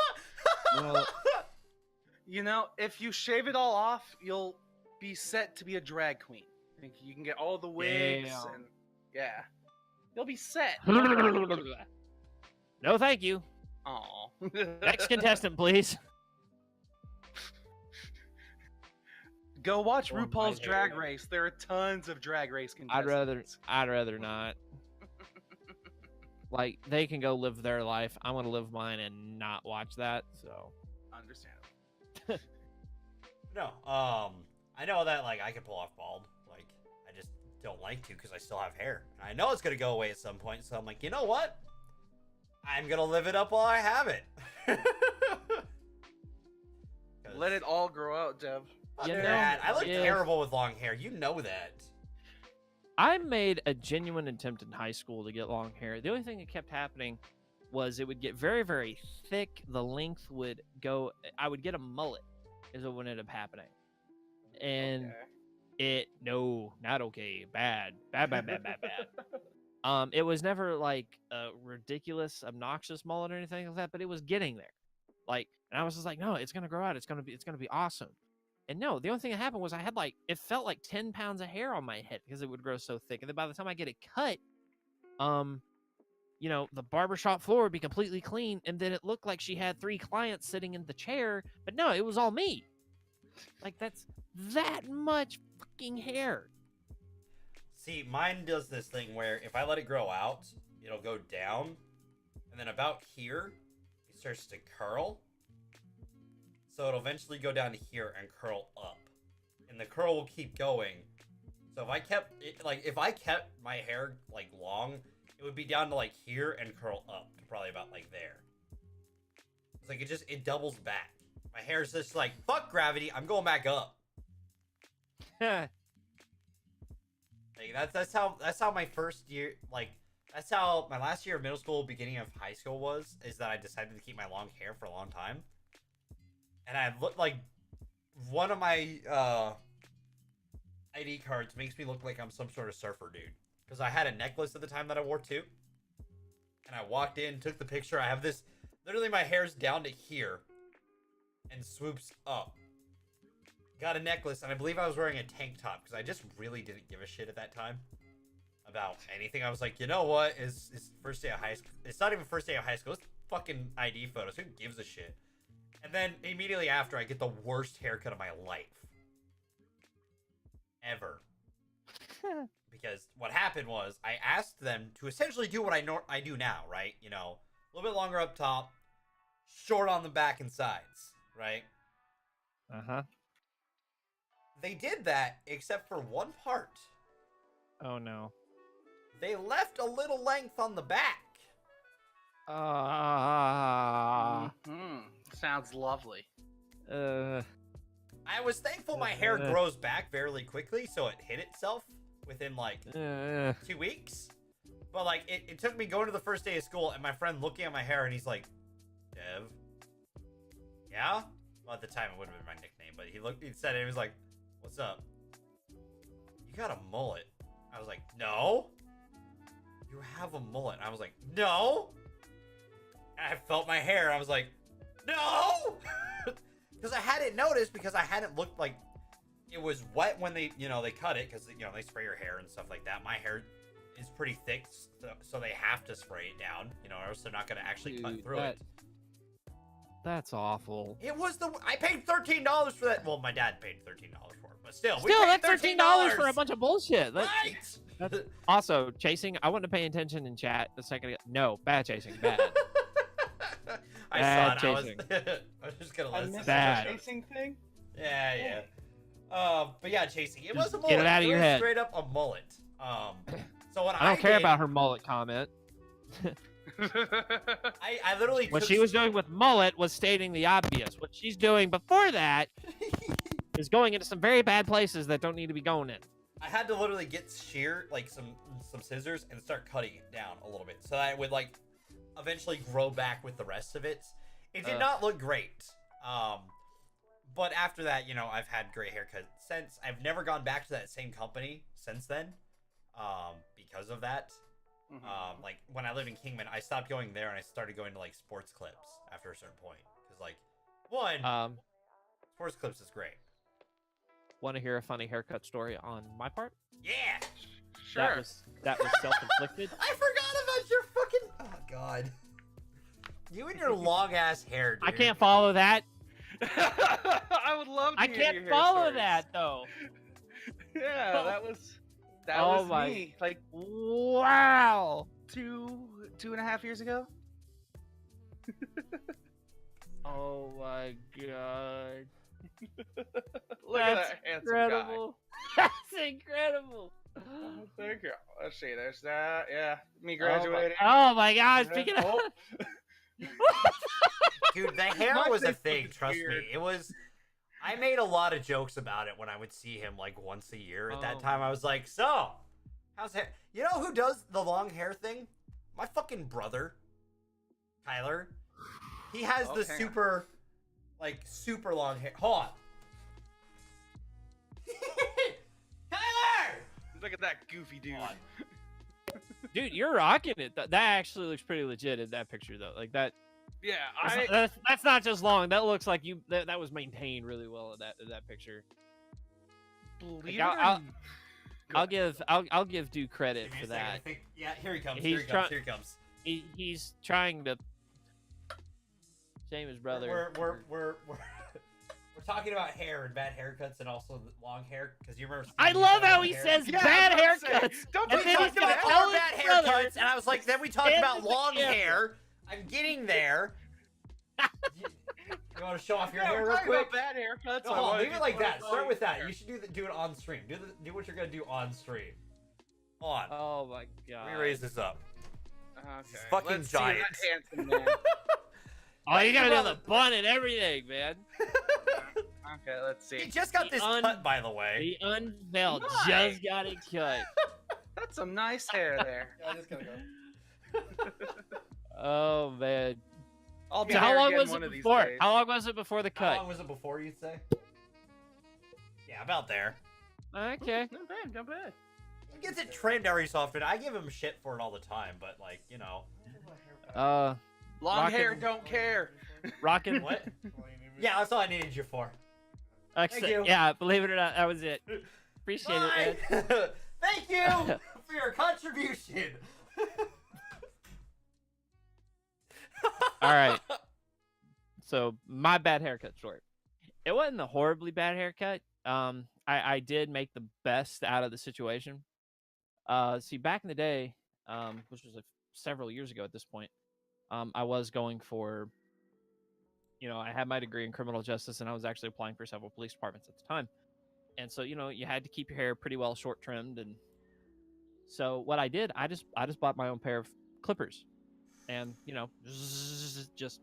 S2: You know, if you shave it all off, you'll be set to be a drag queen. I think you can get all the wigs and yeah, you'll be set.
S1: No, thank you.
S2: Aw.
S1: Next contestant, please.
S2: Go watch
S1: Or
S2: RuPaul's
S1: my
S2: Drag
S1: hair.
S2: Race. There are tons of Drag Race contestants.
S1: I'd rather not. Like they can go live their life. I'm gonna live mine and not watch that. So
S2: Understandable.
S3: No, I know that like I can pull off bald. Like I just don't like to because I still have hair. And I know it's gonna go away at some point. So I'm like, you know what? I'm gonna live it up while I have it.
S2: Let it all grow out, Dev.
S3: Fuck
S1: You know,
S3: that. I look
S1: yeah.
S3: terrible with long hair. You know that.
S1: I made a genuine attempt in high school to get long hair. The only thing that kept happening was it would get very, very thick. The length would go. I would get a mullet, is what would end up happening. And no, not okay. Bad. It was never like a ridiculous, obnoxious mullet or anything like that, but it was getting there. Like, and I was just like, no, it's gonna grow out. It's gonna be awesome. And no, the only thing that happened was I had like, it felt like 10 pounds of hair on my head because it would grow so thick. And then by the time I get it cut, you know, the barbershop floor would be completely clean. And then it looked like she had 3 clients sitting in the chair, but no, it was all me. Like that's that much fucking hair.
S3: See, mine does this thing where if I let it grow out, it'll go down, and then about here, it starts to curl. So it'll eventually go down to here and curl up, and the curl will keep going. So if I kept it, if I kept my hair like long, it would be down to like here and curl up to probably about like there. It's like it doubles back. My hair's just like, fuck gravity, I'm going back up. Like that's how my first year, like that's how my last year of middle school, beginning of high school was, is that I decided to keep my long hair for a long time. And I look like one of my ID cards makes me look like I'm some sort of surfer dude. Because I had a necklace at the time that I wore too. And I walked in, took the picture. I have this, literally my hair's down to here and swoops up. Got a necklace, and I believe I was wearing a tank top because I just really didn't give a shit at that time about anything. I was like, you know what? It's first day of high school. It's not even first day of high school. It's fucking ID photos. Who gives a shit? And then immediately after, I get the worst haircut of my life. Ever. Because what happened was, I asked them to essentially do what I do now, right? You know, a little bit longer up top, short on the back and sides, right?
S1: Uh-huh.
S3: They did that, except for one part.
S1: Oh, no.
S3: They left a little length on the back.
S2: Sounds lovely.
S3: I was thankful my hair grows back fairly quickly, so it hit itself within, like, 2 weeks. But, like, it took me going to the first day of school, and my friend looking at my hair, and he's like, Dev? Yeah? Well, at the time, it would have been my nickname, but he said it, and he was like, what's up? You got a mullet. I was like, no. You have a mullet. I was like, no. I felt my hair. I was like, no, because I hadn't noticed because I hadn't looked like it was wet when they cut it because they spray your hair and stuff like that. My hair is pretty thick, so they have to spray it down, or else they're not gonna actually cut through it.
S1: That's awful.
S3: It was I paid $13 for that. Well, my dad paid $13 for it, but still,
S1: that's $13 for a bunch of bullshit.
S3: Right.
S1: Also, chasing. I wasn't paying attention in chat a second ago. No, bad chasing, bad.
S3: I saw it.
S1: Chasing.
S3: I was just gonna let it
S2: bad chasing thing.
S3: Yeah. But yeah, chasing. It was a mullet.
S1: Get it out of your head.
S3: Straight up a mullet. So what
S1: I don't care about her mullet comment.
S3: I literally.
S1: What she was doing with mullet was stating the obvious. What she's doing before that is going into some very bad places that don't need to be going in.
S3: I had to literally get shear, like some scissors, and start cutting it down a little bit, so that it would eventually grow back with the rest of it. It did not look great. But after that, I've had great haircuts since. I've never gone back to that same company since then, because of that. Mm-hmm. Like when I lived in Kingman, I stopped going there and I started going to sports clips after a certain point. Because sports clips is great.
S1: Want to hear a funny haircut story on my part?
S3: Yeah,
S1: sure. That was self-inflicted.
S3: I forgot about your fucking. Oh God. You and your long ass hair, dude.
S1: I can't follow that.
S2: I would love to
S1: I
S2: hear
S1: can't
S2: your
S1: follow
S2: hair stories.
S1: that though.
S2: Yeah, that was me.
S1: Wow.
S2: 2.5 years ago.
S1: Oh my God.
S2: Look at that handsome
S1: incredible. That's incredible.
S2: guy. Thank you. Let's see. There's that. Yeah, me graduating.
S1: Oh my God. Speaking of.
S3: Dude, the hair was a thing. Trust me. It was. I made a lot of jokes about it when I would see him once a year. At that time, I was like, "So, how's hair?" You know who does the long hair thing? My fucking brother, Tyler. He has the super long hair. Hold on. Tyler!
S2: Look at that goofy dude.
S1: Dude, you're rocking it. That actually looks pretty legit in that picture, though. Like that.
S2: Yeah,
S1: that's not just long. That looks like that was maintained really well in that picture.
S2: Believe
S1: like, I'll give due credit for that.
S3: Yeah, here he comes.
S1: Here
S3: he comes.
S1: He's trying to shame his brother.
S3: We're talking about hair and bad haircuts and also long hair because you remember.
S1: I love how he says bad haircuts.
S3: Don't we talked about our bad haircuts, and I was like, then we talked about long hair. I'm getting there. You want to show off your hair real quick?
S2: About bad haircuts.
S3: No, leave it like that. Start with that. You should do it on stream. Do what you're gonna do on stream. On.
S1: Oh my God.
S3: Let me raise this up.
S2: Okay.
S3: It's fucking giant.
S2: Handsome man.
S1: Oh, you gotta do the bun and everything, man.
S2: Okay, let's see.
S3: He just got this cut, by the way.
S1: The unveiled just got it cut.
S2: That's some nice hair there.
S3: Yeah, I just gotta go.
S1: Oh man.
S2: I'll be
S1: So how long was
S2: one
S1: it
S2: of these
S1: before?
S2: days.
S1: How long was it before the cut?
S3: How long was it before, you'd say? Yeah, about there.
S1: Okay.
S2: Not bad.
S3: He gets it trimmed every so often. I give him shit for it all the time, but
S2: Long hair don't care.
S1: Rocking
S3: what? Yeah, that's all I needed you for.
S1: Thank you. Yeah, believe it or not, that was it. Appreciate it, man.
S3: Thank you for your contribution.
S1: All right. So my bad haircut story. It wasn't a horribly bad haircut. I did make the best out of the situation. See, back in the day, which was several years ago at this point, I was going for, I had my degree in criminal justice, and I was actually applying for several police departments at the time. And so, you had to keep your hair pretty well short trimmed. And so what I did, I just bought my own pair of clippers, and just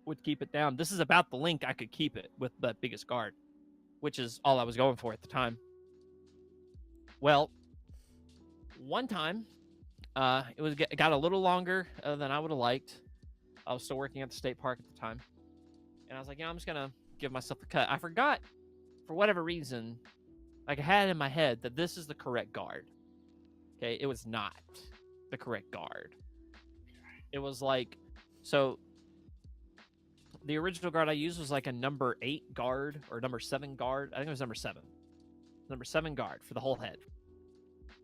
S1: would keep it down. This is about the length I could keep it with the biggest guard, which is all I was going for at the time. Well, one time, it got a little longer than I would have liked. I was still working at the state park at the time, and I was like, I'm just gonna give myself a cut. I forgot, for whatever reason, I had in my head that this is the correct guard. Okay, it was not the correct guard. It was So the original guard I used was like a number 8 guard or number 7 guard. I think it was number 7. Number 7 guard for the whole head.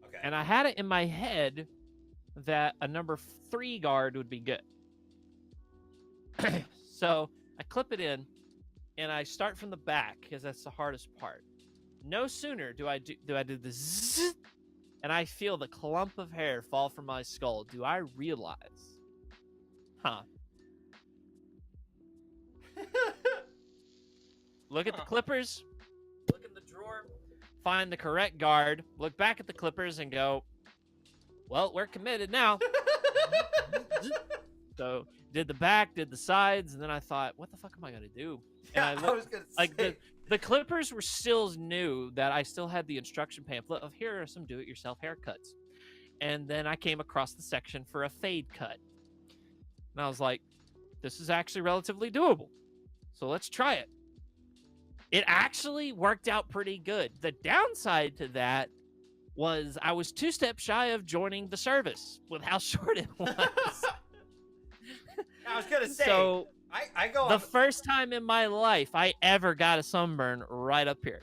S3: Okay.
S1: And I had it in my head that a number 3 guard would be good. So I clip it in and I start from the back because that's the hardest part. No sooner do I do the zzz, and I feel the clump of hair fall from my skull. Do I realize? Look at the clippers. Look in the drawer. Find the correct guard. Look back at the clippers and go, well, we're committed now. So did the back, did the sides, and then I thought, what the fuck am I gonna do? And
S3: I was gonna
S1: like
S3: say.
S1: the clippers were still new, that I still had the instruction pamphlet of here are some do-it-yourself haircuts. And then I came across the section for a fade cut. And I was like, this is actually relatively doable. So let's try it. It actually worked out pretty good. The downside to that was I was 2 steps shy of joining the service with how short it was.
S3: I was gonna say.
S1: So
S3: I go
S1: the first time in my life I ever got a sunburn right up here.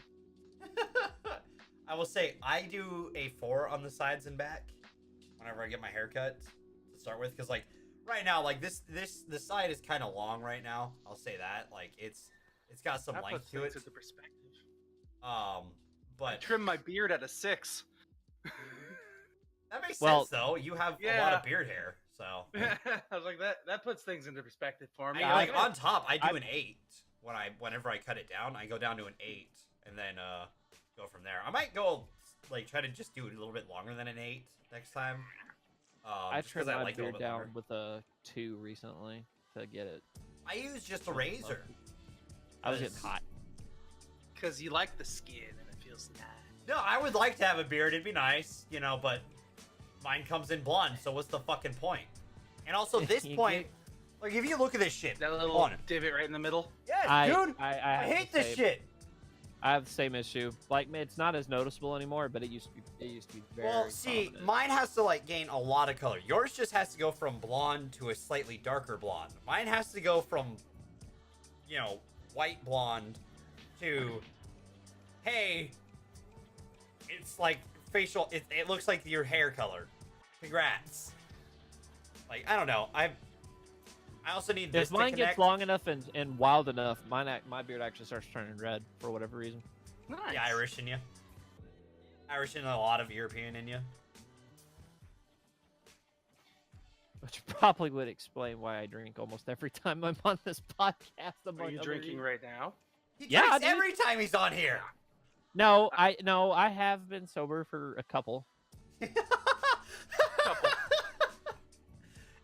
S3: I will say I do a 4 on the sides and back whenever I get my haircut to start with, because like right now, like this the side is kind of long right now. I'll say that, like it's got some length to it.
S2: Into perspective.
S3: But
S2: I trim my beard at a 6.
S3: that makes
S1: Well,
S3: sense though. You have a lot of beard hair, so
S2: I was like that puts things into perspective for me.
S3: like on top, I do an 8 whenever I cut it down. I go down to an 8 and then go from there. I might go like try to just do it a little bit longer than an 8 next time.
S1: I
S3: just 'cause
S1: trimmed my
S3: like it a little
S1: beard
S3: bit
S1: down
S3: longer.
S1: with a 2 recently to get it.
S3: I use just a razor.
S1: I was getting hot.
S2: Because you like the skin and it feels nice.
S3: No, I would like to have a beard. It'd be nice, you know, but mine comes in blonde, so what's the fucking point? And also, this
S1: You
S3: point, like, if you look at this shit,
S2: That
S3: hold
S2: little
S3: on.
S2: divot right in the middle.
S3: Yes, dude,
S1: I
S3: I
S1: have
S3: hate
S1: the
S3: this
S1: same-
S3: shit.
S1: I have the same issue. Like, it's not as noticeable anymore, but it used to be very.
S3: Well, see,
S1: prominent.
S3: mine has to, like, gain a lot of color. Yours just has to go from blonde to a slightly darker blonde. Mine has to go from, you know, white blonde to, hey, it's like facial, it looks like your hair color. Congrats. Like, I don't know. I also need this
S1: If mine
S3: to
S1: gets
S3: connect.
S1: long enough and wild enough, my beard actually starts turning red for whatever reason.
S2: Nice.
S3: The Irish in you. Irish and a lot of European in you.
S1: Which probably would explain why I drink almost every time I'm on this podcast.
S2: Are you drinking right now?
S3: He
S1: Yeah,
S3: drinks
S1: dude.
S3: every time he's on here.
S1: No, I have been sober for a couple.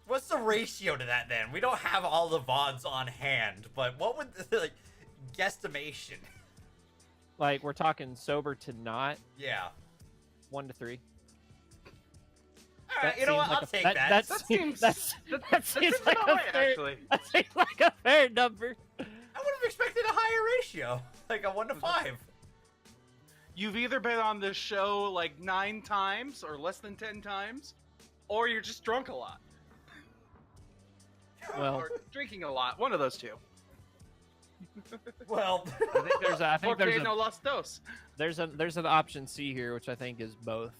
S3: What's the ratio to that then? We don't have all the VODs on hand, but what would the like guesstimation?
S1: Like, we're talking sober to not,
S3: Yeah.
S1: 1 to 3.
S3: All right, you know what? I'll take that.
S1: That
S2: That
S1: seems
S2: seems-
S1: that seems like
S2: about
S1: a
S2: right,
S1: fair,
S2: actually.
S1: that seems like a fair number.
S3: I would have expected a higher ratio, like a 1 to 5.
S2: You've either been on this show like 9 times or less than 10 times, or you're just drunk a lot.
S1: Well,
S2: Or drinking a lot. One of those two.
S3: Well,
S1: I think there's
S2: Porque no las dos.
S1: there's an option C here, which I think is both.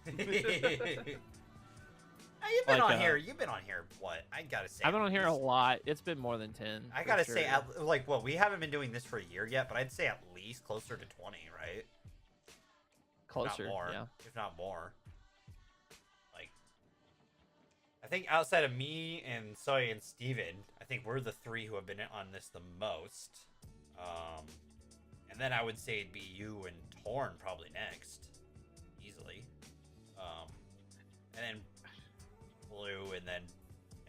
S3: Hey, you've been
S1: Like,
S3: on here. You've been on here. What? I gotta say.
S1: I've been on here a
S3: least-
S1: lot. It's been more than 10.
S3: I
S1: for
S3: gotta
S1: sure.
S3: say, like, well, we haven't been doing this for a year yet, but I'd say at least closer to 20, right?
S1: Closer,
S3: if not more,
S1: yeah.
S3: if not more. Like, I think outside of me and Soy and Steven, I think we're the 3 who have been on this the most. And then I would say it'd be you and Torn probably next, easily. And then Blue, and then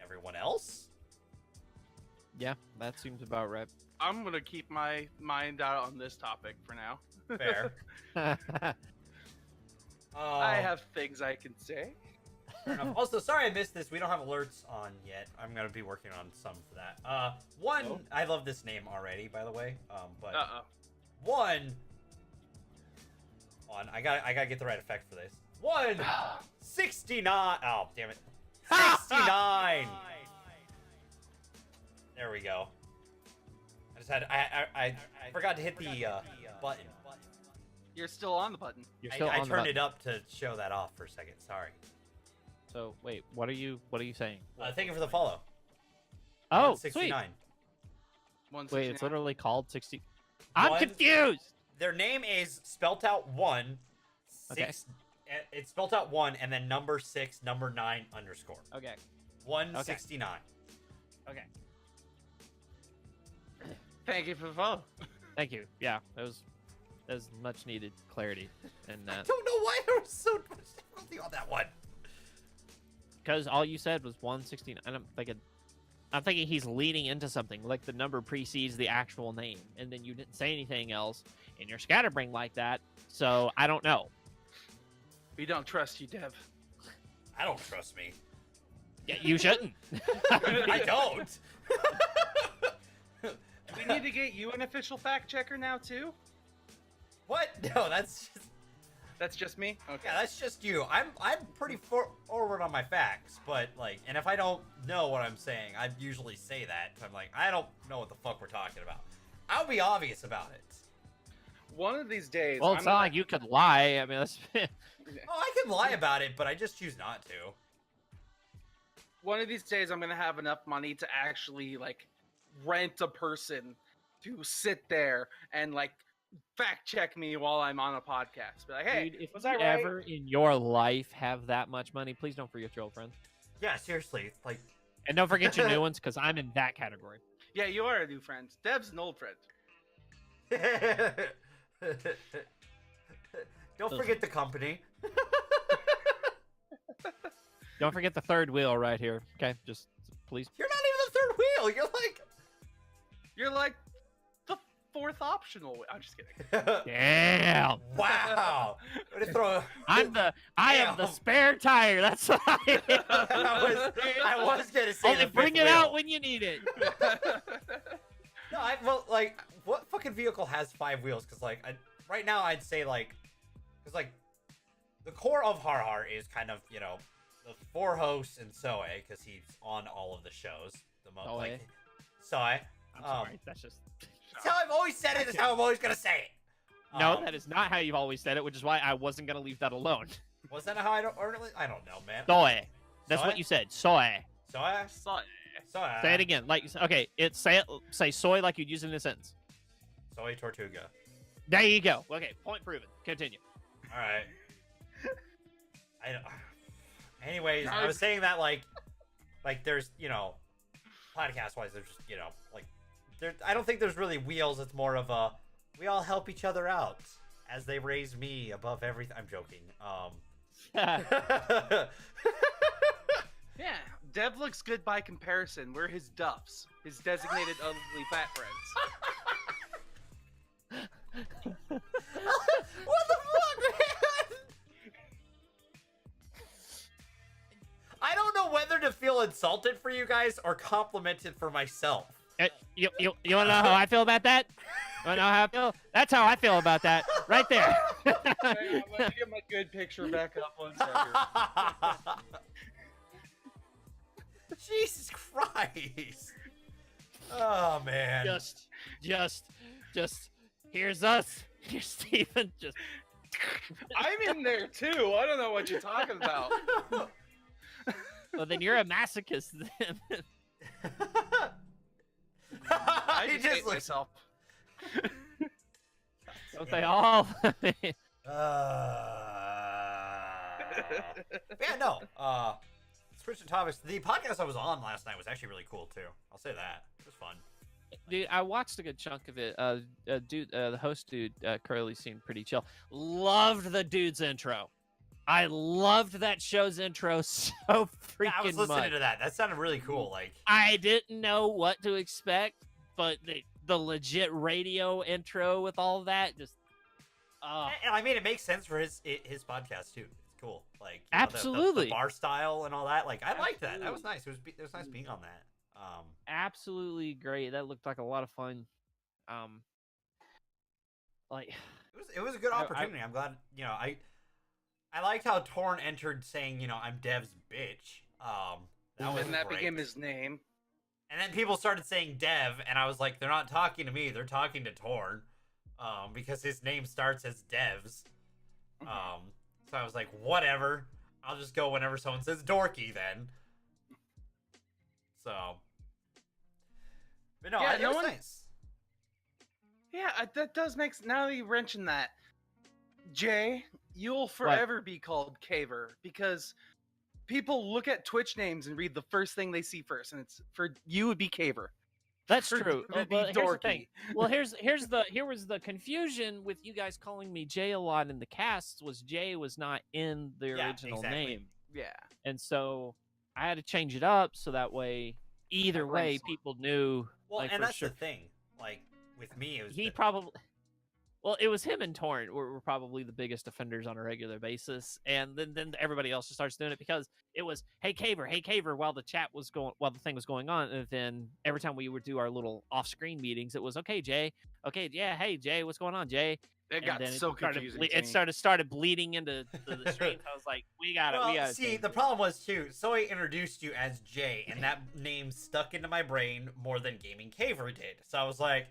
S3: everyone else.
S1: Yeah, that seems about right.
S2: I'm gonna keep my mind out on this topic for now.
S3: Fair.
S2: I have things I can say.
S3: Fair enough. Also, sorry I missed this. We don't have alerts on yet. I'm gonna be working on some for that. One,
S2: Oh.
S3: I love this name already, by the way. But
S2: Uh-oh.
S3: one, I gotta get the right effect for this. 169. Oh, damn it. 69. There we go. I just had I forgot to hit the button.
S2: You're still on the button.
S1: You're still
S3: I
S1: on the
S3: turned
S1: button.
S3: it up to show that off for a second. Sorry.
S1: So wait, what are you saying?
S3: Thank you for the follow.
S1: Oh, sweet.
S3: 69.
S1: Wait, it's literally called 60. I'm confused.
S3: Their name is spelt out 1, 6. Okay. It's spelt out 1 and then number 6, number 9 underscore.
S1: Okay.
S3: 169.
S1: Okay.
S2: Thank you for the follow.
S1: Thank you. Yeah, that was much needed clarity in
S3: I
S1: that.
S3: don't know why there was so much difficulty on that one.
S1: Because all you said was 169, and I'm thinking he's leading into something, like the number precedes the actual name, and then you didn't say anything else, and you're scatterbrained like that, so I don't know.
S2: We don't trust you, Dev.
S3: I don't trust me.
S1: Yeah, you shouldn't.
S3: I don't.
S2: Do we need to get you an official fact checker now, too?
S3: What? No,
S2: That's just me? Okay.
S3: Yeah, that's just you. I'm pretty forward on my facts, but like, and if I don't know what I'm saying, I usually say that. I'm like, I don't know what the fuck we're talking about. I'll be obvious about it.
S2: One of these days.
S1: Well, it's not like you could lie. I mean, that's.
S3: Oh, I can lie about it, but I just choose not to.
S2: One of these days, I'm gonna have enough money to actually like rent a person to sit there and like fact check me while I'm on a podcast. But like, hey,
S1: Dude, if
S2: was
S1: you
S2: that right?
S1: ever in your life have that much money, please don't forget your old friends.
S3: Yeah, seriously, like.
S1: And don't forget your new ones, because I'm in that category.
S2: Yeah, you are a new friend. Dev's an old friend.
S3: Don't forget the company.
S1: Don't forget the third wheel right here. Okay, just please.
S3: You're not even the third wheel.
S2: You're like the fourth optional. I'm just kidding.
S1: Damn.
S3: Wow.
S1: I am the spare tire. That's what I am.
S3: I was gonna say.
S1: Only bring it out when you need it.
S3: No, well, like, what fucking vehicle has 5 wheels? Because like, right now I'd say like, because like, the core of Har Har is kind of, you know, the 4 hosts and Soe, because he's on all of the shows. The most like Soe.
S1: I'm sorry. That's just.
S3: That's how I've always said it. Is how I'm always gonna say it.
S1: No, that is not how you've always said it, which is why I wasn't gonna leave that alone.
S3: Was that how I don't know, man.
S1: Soy. That's
S3: Soy?
S1: what you said. Soy.
S3: Soy.
S2: Soy.
S3: Soy.
S1: Say it again. Like okay, say soy like you'd use it in a sentence.
S3: Soy Tortuga.
S1: There you go. Okay, point proven. Continue.
S3: All right. Anyways, I was saying that like there's, you know, podcast wise, there's just, you know, like I don't think there's really wheels. It's more of a we all help each other out as they raise me above everything. I'm joking.
S2: Yeah, Dev looks good by comparison. We're his duffs, his designated ugly fat friends.
S3: What the fuck, man? I don't know whether to feel insulted for you guys or complimented for myself.
S1: You want to know how I feel about that? You want to know how I feel? That's how I feel about that. Right there.
S2: Hang on, let me get my good picture back up 1 second.
S3: Jesus Christ. Oh, man.
S1: Just, here's us. Here's Steven. Just.
S2: I'm in there too. I don't know what you're talking about.
S1: Well, then you're a masochist. Then.
S2: I just hate myself.
S1: Don't they all?
S3: Yeah, no. Switching topics. The podcast I was on last night was actually really cool too. I'll say that. It was fun.
S1: Dude, I watched a good chunk of it. The host dude, Curly, seemed pretty chill. Loved the dude's intro. I loved that show's intro so freaking much.
S3: I was listening to that. That sounded really cool. Like
S1: I didn't know what to expect, but the legit radio intro with all that just.
S3: And I mean, it makes sense for his podcast too. It's cool. Like
S1: absolutely
S3: the bar style and all that. Like I liked that. That was nice. It was nice being on that.
S1: Absolutely great. That looked like a lot of fun. Like
S3: it was a good opportunity. I'm glad. You know, I liked how Torn entered saying, you know, I'm Dev's bitch. That
S2: And that
S3: great.
S2: became his name.
S3: And then people started saying Dev, and I was like, they're not talking to me, they're talking to Torn. Because his name starts as Devs. So I was like, whatever. I'll just go whenever someone says Dorky then. So. But no,
S2: Yeah,
S3: it was nice.
S2: Yeah, that does make sense. Now that you mention that, Jay, you'll forever be called Caver because people look at Twitch names and read the first thing they see first, and it's for you would be Caver.
S1: That's true.
S2: Well,
S1: here's the thing. Well, here was the confusion with you guys calling me Jay a lot in the casts. Was Jay was not in the original name.
S2: Yeah,
S1: and so I had to change it up so that way either way people knew.
S3: Well,
S1: like,
S3: and that's
S1: sure.
S3: the thing. Like with me, it was
S1: probably. Well, it was him and Torrent were probably the biggest offenders on a regular basis, and then everybody else just starts doing it because it was hey Caver while the thing was going on, and then every time we would do our little off-screen meetings, it was okay Jay, hey Jay, what's going on Jay?
S2: It got so confusing.
S1: It started bleeding into the streams. I was like, we got it.
S3: See, the problem was too. Soy introduced you as Jay, and that name stuck into my brain more than Gaming Caver did. So I was like.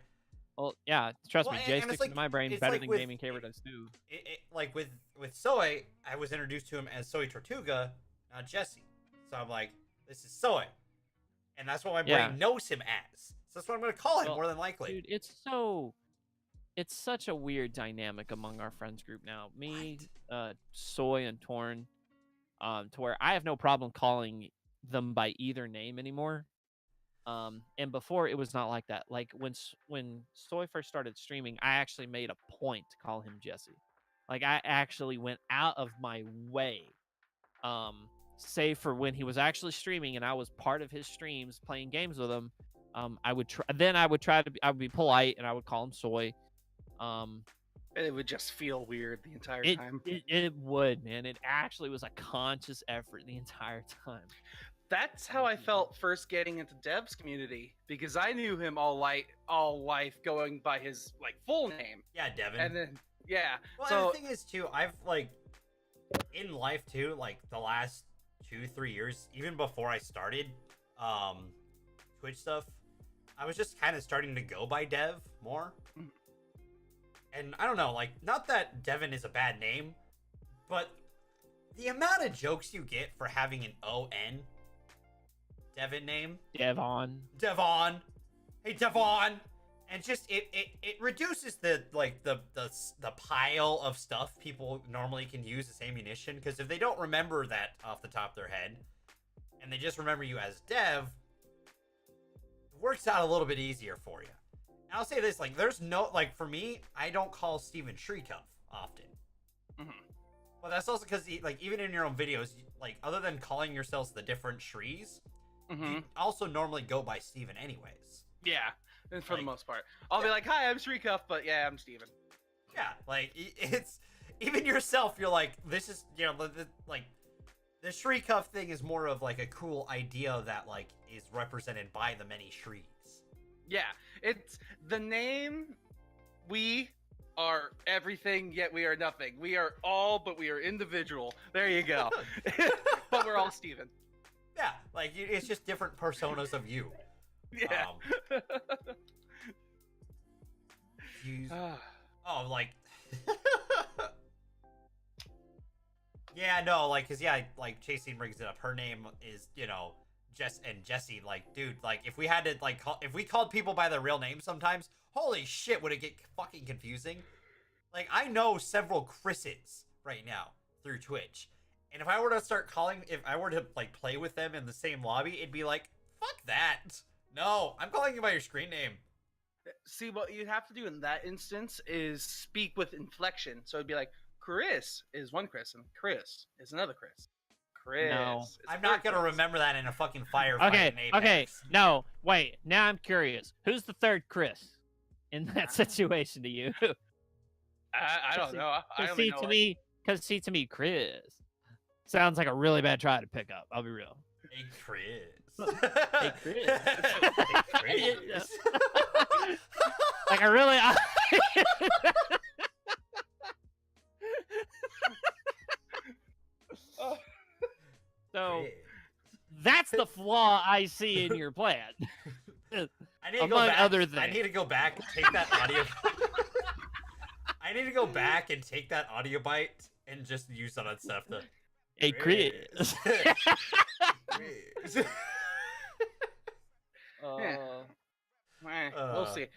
S1: Well, yeah, trust me, Jay sticks into my brain better than Gaming Caver does too.
S3: Like with Soy, I was introduced to him as Soy Tortuga, not Jesse. So I'm like, this is Soy, and that's what my brain knows him as. So that's what I'm going to call him more than likely.
S1: Dude, it's such a weird dynamic among our friends group now. Me, Soy, and Torn, to where I have no problem calling them by either name anymore. And before it was not like that. Like when Soy first started streaming, I actually made a point to call him Jesse. Like I actually went out of my way, save for when he was actually streaming and I was part of his streams playing games with him. I would be polite and I would call him Soy.
S2: And it would just feel weird the entire time.
S1: It would, man. It actually was a conscious effort the entire time.
S2: That's how I felt first getting into Dev's community because I knew him all life going by his full name.
S3: Yeah, Devin.
S2: And then
S3: Well, so, and the thing is too, I've in life too, the last 2-3 years, even before I started Twitch stuff, I was just kind of starting to go by Dev more. And I don't know, not that Devin is a bad name, but the amount of jokes you get for having an O-N Devin name. Devon. Hey, Devon. And just it reduces the pile of stuff people normally can use as ammunition, because if they don't remember that off the top of their head and they just remember you as Dev, it works out a little bit easier for you. And I'll say this, there's no for me, I don't call Steven Shriecuff often. But that's also because even in your own videos, other than calling yourselves the different Shrees, you also normally go by Steven anyways. Yeah,
S2: and for the most part. I'll be like, hi, I'm Shriecuff, but yeah, I'm Steven.
S3: Yeah, it's... Even yourself, you're like, this is, the Shriecuff thing is more of, a cool idea that, is represented by the many Shrees.
S2: Yeah, it's the name, we are everything, yet we are nothing. We are all, but we are individual. There you go. But we're all Steven.
S3: Yeah, it's just different personas of you.
S2: Yeah.
S3: Yeah, no, because Chasing brings it up. Her name is, Jesse, dude, if we had to, if we called people by their real name sometimes, holy shit, would it get fucking confusing? I know several Chris's right now through Twitch. And if I were to play with them in the same lobby, it'd be fuck that. No, I'm calling you by your screen name.
S2: See, what you have to do in that instance is speak with inflection. So it'd be like, Chris is one Chris, and Chris is another Chris. Chris.
S1: No.
S3: I'm not going to remember that in a fucking firefight.
S1: Okay, no, wait, now I'm curious. Who's the third Chris in that situation to you?
S2: I don't know.
S1: Because to me, Chris sounds like a really bad try to pick up. I'll be real.
S3: Hey, Chris.
S1: Hey, Chris.
S3: Hey, Chris.
S1: I really... So, that's the flaw I see in your plan. Among
S3: back.
S1: other things.
S3: I need to go back and take that audio. I need to go back and take that audio bite and just use all that stuff.
S1: Hey, Chris.
S2: We'll see.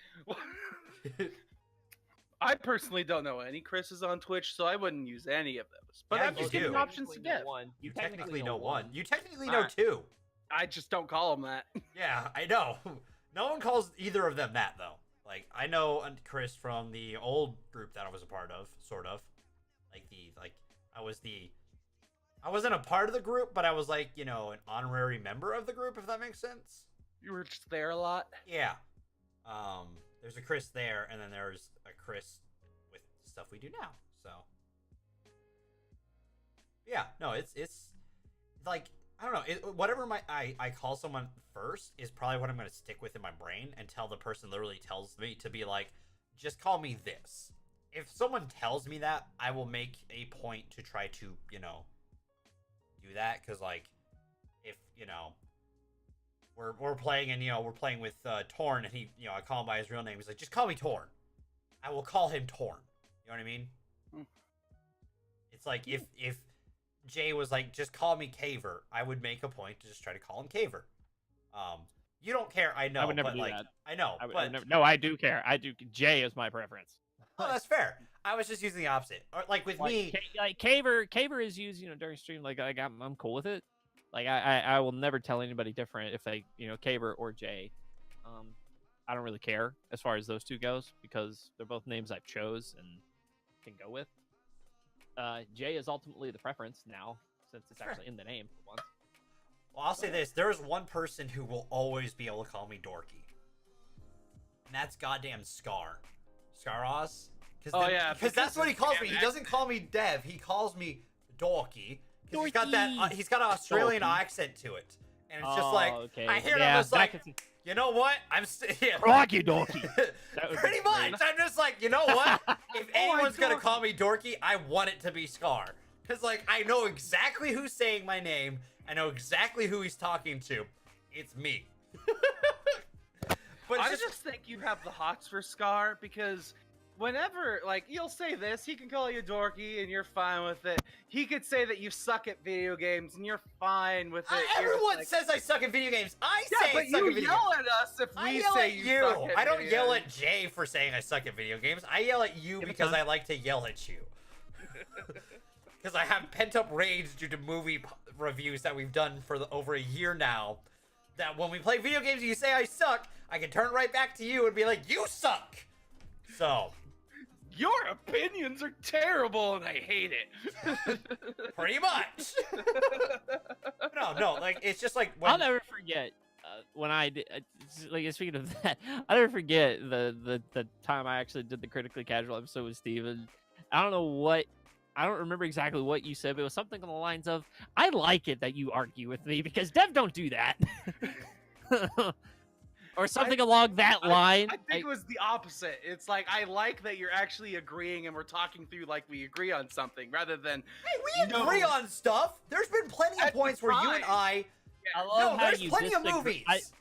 S2: I personally don't know any Chris's on Twitch, so I wouldn't use any of those. But
S3: Yeah,
S2: I'm just
S3: you
S2: giving
S3: do.
S2: options to Dev.
S3: You technically know one. You technically know
S2: Alright.
S3: two.
S2: I just don't call him that.
S3: Yeah, I know. No one calls either of them that, though. Like, I know Chris from the old group that I was a part of, sort of. I wasn't a part of the group, but I was like, you know, an honorary member of the group, if that makes sense.
S2: You were just there a lot.
S3: Yeah. There's a Chris there, and then there's a Chris with stuff we do now. So, yeah, no, it's like, I don't know. Whatever I call someone first is probably what I'm going to stick with in my brain until the person literally tells me to be like, just call me this. If someone tells me that, I will make a point to try to, you know, do that. Because, like, if, you know, we're playing and, you know, we're playing with Torn and he, you know, I call him by his real name. He's like, just call me Torn. I will call him Torn. You know what I mean? It's like if Jay was like, just call me Caver, I would make a point to just try to call him Caver. You don't care, I know.
S1: I would never
S3: but
S1: do
S3: like,
S1: that.
S3: I know,
S1: No, I do care. I do. Jay is my preference.
S3: Oh, that's fair. I was just using the opposite. Or like with me,
S1: like Caver is used, you know, during stream. Like I'm cool with it. Like I will never tell anybody different if they, you know, Caver or Jay. I don't really care as far as those two goes because they're both names I've chose and can go with. Jay is ultimately the preference now since it's actually in the name for once.
S3: Well, I'll say this: there is one person who will always be able to call me Dorky, and that's goddamn Scar, Scaroz. Because that's what he calls me. He doesn't call me Dev. He calls me Dorky. He's got that. He's got an Australian accent to it, and it's just like
S1: okay.
S3: I hear it. I'm just like, you know what?
S1: Rocky Dorky.
S3: Pretty much. I'm just like, you know what? If anyone's gonna call me Dorky, I want it to be Scar, because like I know exactly who's saying my name. I know exactly who he's talking to. It's me. But
S2: I just think you have the hots for Scar because whenever, like, you'll say this, he can call you Dorky and you're fine with it. He could say that you suck at video games and you're fine with it.
S3: Everyone says I suck at video games. I say I suck at video games.
S2: You yell at us if we say you suck at
S3: I don't
S2: video
S3: yell
S2: games.
S3: at Jay for saying I suck at video games. I yell at you because I like to yell at you. Because I have pent-up rage due to movie reviews that we've done for over a year now. That when we play video games and you say I suck, I can turn right back to you and be like, you suck! So...
S2: Your opinions are terrible and I hate it.
S3: Pretty much. No, like, it's just like...
S1: I'll never forget when I did... like, speaking of that, I'll never forget the time I actually did the Critically Casual episode with Steven. I don't remember exactly what you said, but it was something on the lines of, I like it that you argue with me because Dev don't do that. Or something along that line.
S2: I think it was the opposite. It's like, I like that you're actually agreeing and we're talking through like we agree on something rather than...
S3: Hey, we agree on stuff. There's been plenty of points where you and I...
S1: I love how
S3: there's
S1: you
S3: plenty of
S1: disagree.
S3: movies.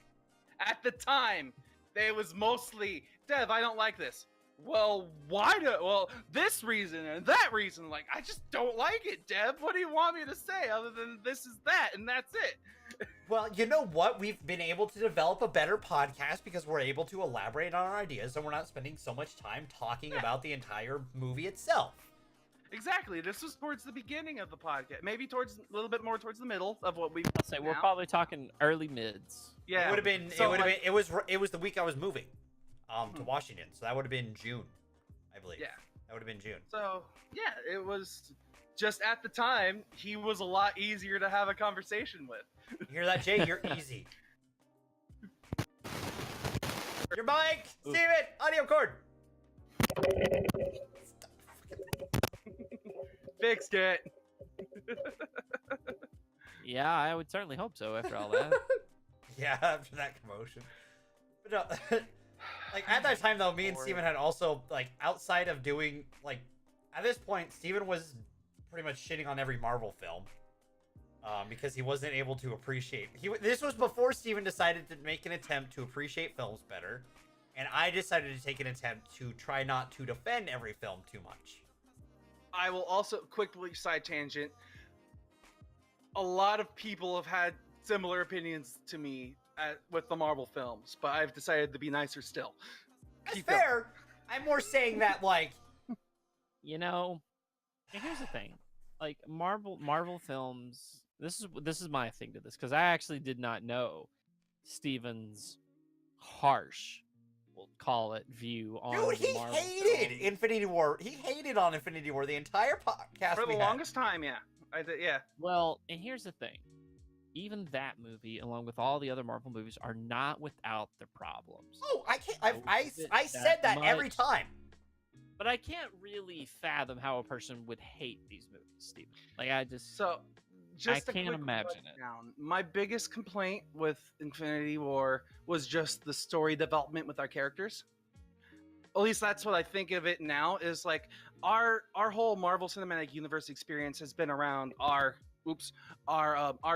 S2: At the time, it was mostly, Dev, I don't like this. Well, this reason and that reason. Like, I just don't like it, Dev. What do you want me to say other than this is that and that's it?
S3: Well, you know what? We've been able to develop a better podcast because we're able to elaborate on our ideas and we're not spending so much time talking about the entire movie itself.
S2: Exactly. This was towards the beginning of the podcast. Maybe a little bit more towards the middle of what we've
S1: I'll say we're probably talking early mids.
S2: Yeah.
S3: It would have been. It was the week I was moving, to Washington. So that would have been June, I believe.
S2: Yeah.
S3: That would have been June.
S2: So yeah, it was just at the time he was a lot easier to have a conversation with.
S3: You hear that, Jay? You're easy. Your mic, Steven, audio cord.
S2: Fixed it.
S1: Yeah, I would certainly hope so after all that.
S3: Yeah, after that commotion. But no, like at that time though, me and Steven had also like outside of doing like at this point, Steven was pretty much shitting on every Marvel film. because he wasn't able to appreciate. This was before Steven decided to make an attempt to appreciate films better, and I decided to take an attempt to try not to defend every film too much.
S2: I will also quickly side tangent. A lot of people have had similar opinions to me with the Marvel films, but I've decided to be nicer still.
S3: That's fair. I'm more saying that, like,
S1: you know, here's the thing, like Marvel films. This is my thing to this, because I actually did not know Steven's harsh, we'll call it, view on.
S3: Dude, he hated Infinity War. He hated on Infinity War the entire podcast
S2: for the longest time. Yeah, I did. Yeah.
S1: Well, and here's the thing. Even that movie, along with all the other Marvel movies, are not without their problems.
S3: Oh, I can't. I said that every time.
S1: But I can't really fathom how a person would hate these movies, Steven. Like, I can't imagine it.
S2: My biggest complaint with Infinity War was just the story development with our characters. At least that's what I think of it now. Is like our whole Marvel Cinematic Universe experience has been around our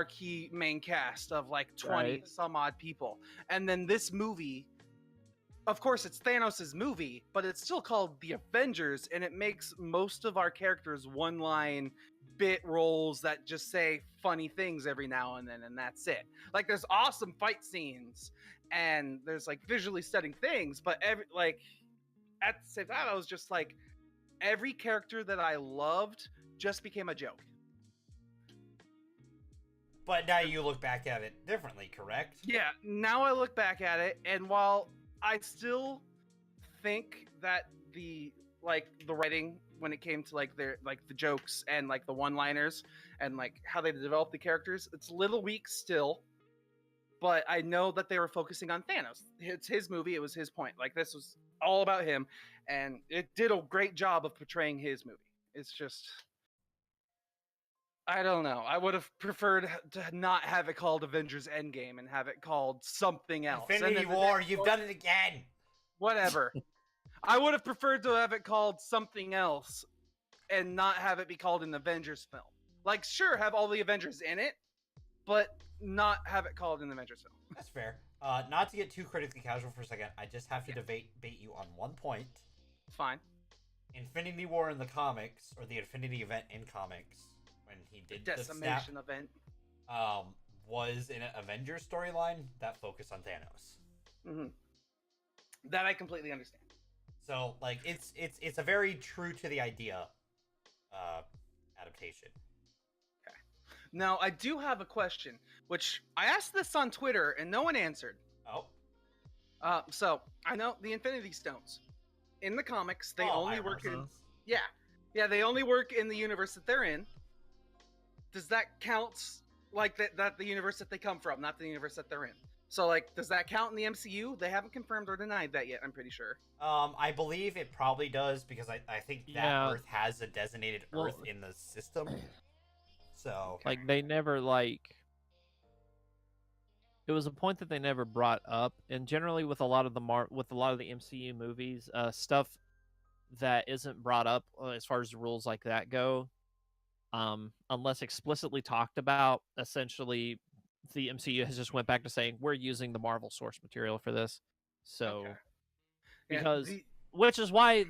S2: key main cast of like 20 some odd people, and then this movie, of course it's Thanos' movie, but it's still called The Avengers, and it makes most of our characters one-line bit roles that just say funny things every now and then, and that's it. Like, there's awesome fight scenes and there's like visually stunning things, but at the same time I was just like, every character that I loved just became a joke.
S3: But now you look back at it differently, correct?
S2: Yeah, now I look back at it, and while I still think that the writing, when it came to the jokes and like the one-liners and like how they developed the characters, it's a little weak still. But I know that they were focusing on Thanos. It's his movie. It was his point. Like, this was all about him, and it did a great job of portraying his movie. It's just, I don't know. I would have preferred to not have it called Avengers Endgame and have it called something else.
S3: Infinity War, you've done it again.
S2: Whatever. I would have preferred to have it called something else and not have it be called an Avengers film. Like, sure, have all the Avengers in it, but not have it called an Avengers film.
S3: That's fair. Not to get too critically casual for a second, I just have to debate you on one point.
S2: Fine.
S3: Infinity War in the comics, or the Infinity Event in comics, when he did the
S2: Decimation event,
S3: was in an Avengers storyline that focused on Thanos.
S2: Mm-hmm. That I completely understand.
S3: So, like, it's a very true to the idea adaptation.
S2: Okay. Now, I do have a question, which I asked this on Twitter and no one answered.
S3: Oh.
S2: So I know the Infinity Stones in the comics, they only work in they only work in the universe that they're in. Does that count like that the universe that they come from, not the universe that they're in? So, like, does that count in the MCU? They haven't confirmed or denied that yet, I'm pretty sure.
S3: I believe it probably does, because I think that Earth has a designated Earth in the system. So,
S1: like, they never, like, it was a point that they never brought up, and generally with a lot of the MCU movies, stuff that isn't brought up as far as the rules like that go, unless explicitly talked about, essentially the MCU has just went back to saying we're using the Marvel source material for this. So, because which is why,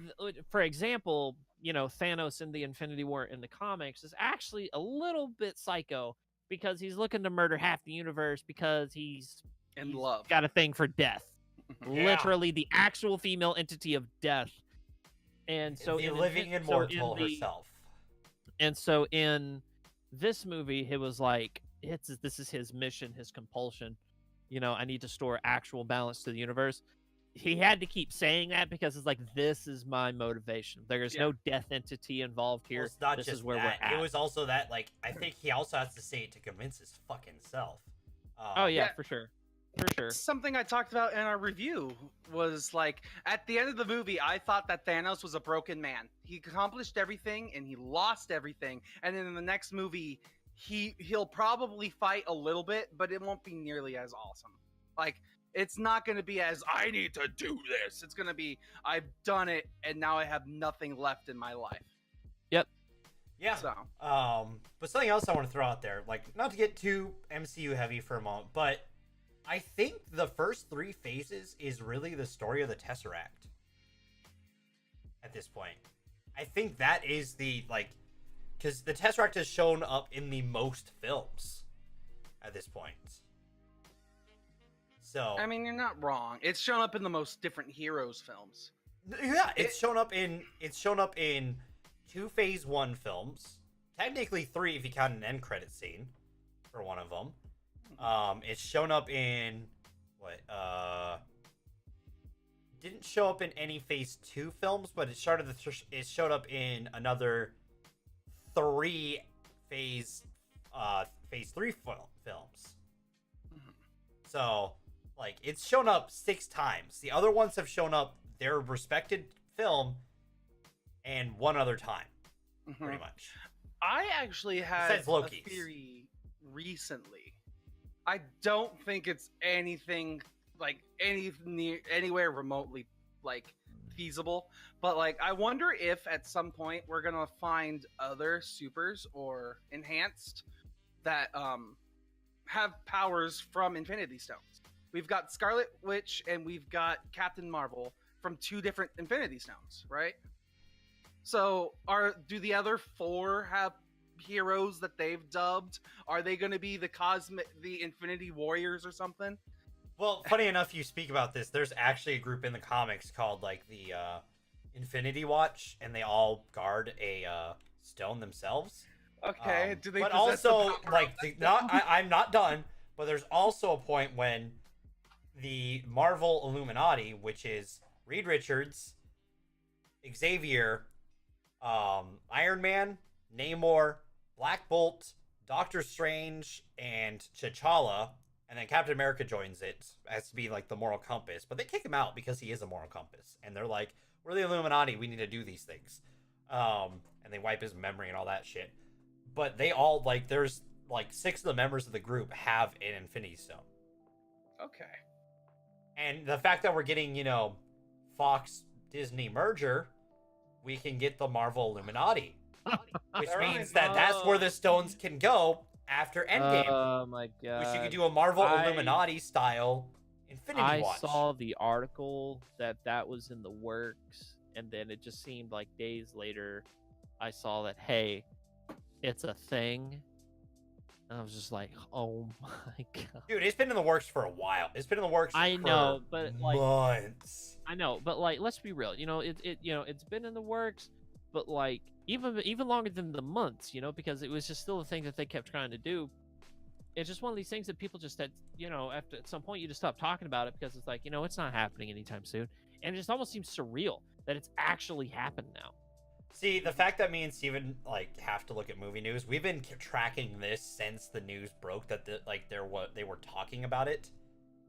S1: for example, you know, Thanos in the Infinity War in the comics is actually a little bit psycho, because he's looking to murder half the universe because he's
S2: love,
S1: got a thing for death. Literally the actual female entity of death. And so
S3: the living immortal herself.
S1: And so in this movie, it was like, this is his mission, his compulsion. You know, I need to store actual balance to the universe. He had to keep saying that because it's like, this is my motivation. There is no death entity involved here.
S3: Well, it's not
S1: this
S3: just
S1: is where
S3: that.
S1: we're at.
S3: It was also that, like, I think he also has to say it to convince his fucking self.
S1: For sure. For sure.
S2: Something I talked about in our review was, like, at the end of the movie, I thought that Thanos was a broken man. He accomplished everything and he lost everything. And then in the next movie, he'll probably fight a little bit, but it won't be nearly as awesome. Like, it's not going to be as, I need to do this. It's going to be, I've done it and now I have nothing left in my life.
S1: Yep.
S3: Yeah.
S2: So.
S3: But something else I want to throw out there, like, not to get too MCU heavy for a moment, but I think the first 3 phases is really the story of the Tesseract. At this point, I think that is the, like, because the Tesseract has shown up in the most films at this point. So
S2: I mean, you're not wrong. It's shown up in the most different heroes films.
S3: yeah, it's shown up in 2 Phase 1 films, technically 3 if you count an end credit scene for one of them. It's shown up in didn't show up in any Phase 2 films, but it showed up in another 3 Phase 3 films. So, like, it's shown up 6 times. The other ones have shown up their respected film and one other time, pretty much.
S2: I actually had a theory recently. I don't think it's anything like anywhere remotely like feasible, but like I wonder if at some point we're gonna find other supers or enhanced that have powers from Infinity Stones. We've got Scarlet Witch and we've got Captain Marvel from 2 different Infinity Stones, right? So do the other 4 have heroes that they've dubbed? Are they going to be the Infinity Warriors or something?
S3: Well, funny enough, you speak about this. There's actually a group in the comics called like the Infinity Watch, and they all guard a stone themselves.
S2: Okay. Do they?
S3: But
S2: possess
S3: also,
S2: the power
S3: like,
S2: of that
S3: not I'm not done. But there's also a point when the Marvel Illuminati, which is Reed Richards, Xavier, Iron Man, Namor, Black Bolt, Doctor Strange, and T'Challa, and then Captain America joins it as to be like the moral compass, but they kick him out because he is a moral compass, and they're like, we're the Illuminati, we need to do these things, and they wipe his memory and all that shit. But they all, like, there's like 6 of the members of the group have an Infinity Stone.
S2: Okay.
S3: And the fact that we're getting, Fox Disney merger, we can get the Marvel Illuminati, which means that that's where the stones can go after Endgame. Oh
S1: my god!
S3: Which you could do a Marvel Illuminati style Infinity Watch.
S1: I saw the article that was in the works, and then it just seemed like days later, I saw that, hey, it's a thing. And I was just like, oh my god.
S3: Dude, it's been in the works for a while. It's been in the works for
S1: but like
S3: months.
S1: I know, but like, let's be real. It's been in the works, but like even longer than the months, because it was just still a thing that they kept trying to do. It's just one of these things that people just said, after at some point you just stop talking about it because it's like, it's not happening anytime soon. And it just almost seems surreal that it's actually happened now.
S3: See, the fact that me and Steven, like, have to look at movie news, we've been tracking this since the news broke that they were talking about it.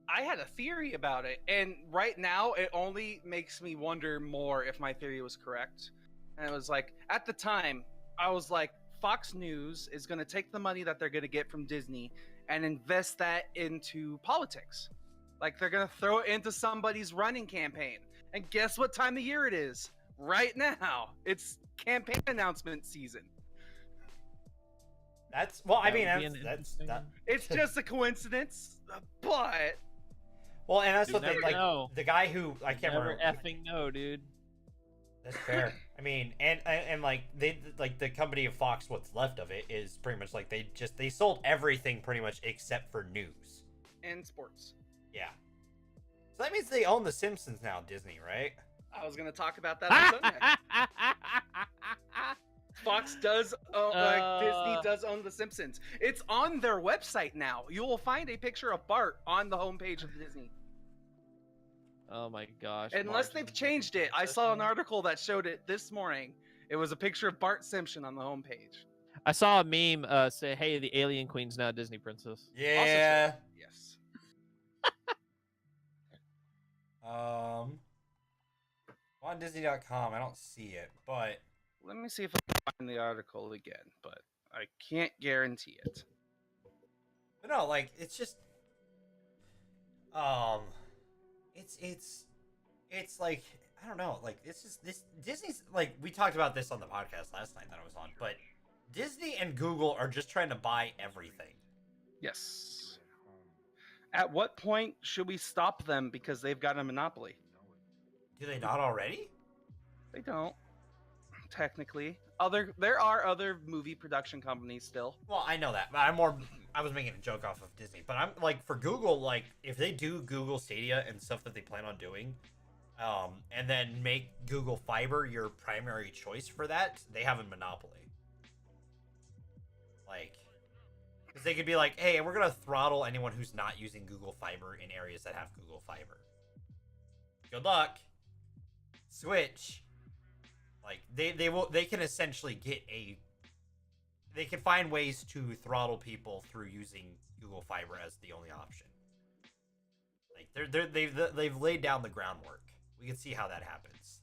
S2: I had a theory about it, and right now it only makes me wonder more if my theory was correct. And it was like, at the time, I was like, Fox News is going to take the money that they're going to get from Disney and invest that into politics. Like, they're going to throw it into somebody's running campaign. And guess what time of year it is? Right now. It's campaign announcement season.
S3: That's, well, I mean,
S2: it's just a coincidence, but...
S3: Well, and that's what they, like, the guy who, I can't remember.
S1: Effing no, dude.
S3: That's fair. I mean, and like, they, like, the company of Fox, what's left of it, is pretty much like, they sold everything pretty much except for news.
S2: And sports.
S3: Yeah. So that means they own The Simpsons now, Disney, right?
S2: I was going to talk about that on Sunday. Fox does own, Disney does own The Simpsons. It's on their website now. You will find a picture of Bart on the homepage of Disney.
S1: Oh my gosh.
S2: Unless they've changed it. I saw an article that showed it this morning. It was a picture of Bart Simpson on the homepage.
S1: I saw a meme say, hey, the Alien Queen's now a Disney princess.
S3: Yeah.
S2: Yes.
S3: On Disney.com, I don't see it, but...
S2: Let me see if I can find the article again, but I can't guarantee it.
S3: But no, like, it's just... It's like, I don't know, like, it's just, this, Disney's, like, we talked about this on the podcast last night that I was on, but Disney and Google are just trying to buy everything.
S2: Yes. At what point should we stop them because they've got a monopoly?
S3: Do they not already?
S2: They don't. Technically. There are other movie production companies still.
S3: Well, I know that, but I was making a joke off of Disney, but I'm like, for Google, like, if they do Google Stadia and stuff that they plan on doing, and then make Google Fiber your primary choice for that, they have a monopoly. Like, because they could be like, hey, we're gonna throttle anyone who's not using Google Fiber in areas that have Google Fiber. Good luck. Switch. Like, they can essentially they can find ways to throttle people through using Google Fiber as the only option. Like, they've laid down the groundwork. We can see how that happens.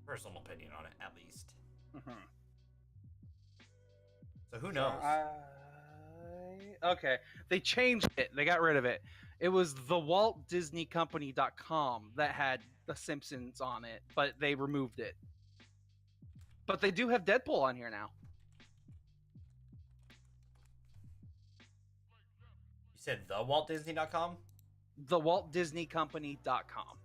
S3: Personal opinion on it, at least.
S2: Mm-hmm.
S3: So who knows?
S2: Okay, they changed it. They got rid of it. It was the WaltDisneyCompany.com that had The Simpsons on it, but they removed it. But they do have Deadpool on here now.
S3: You said the WaltDisney.com?
S2: The WaltDisneyCompany.com.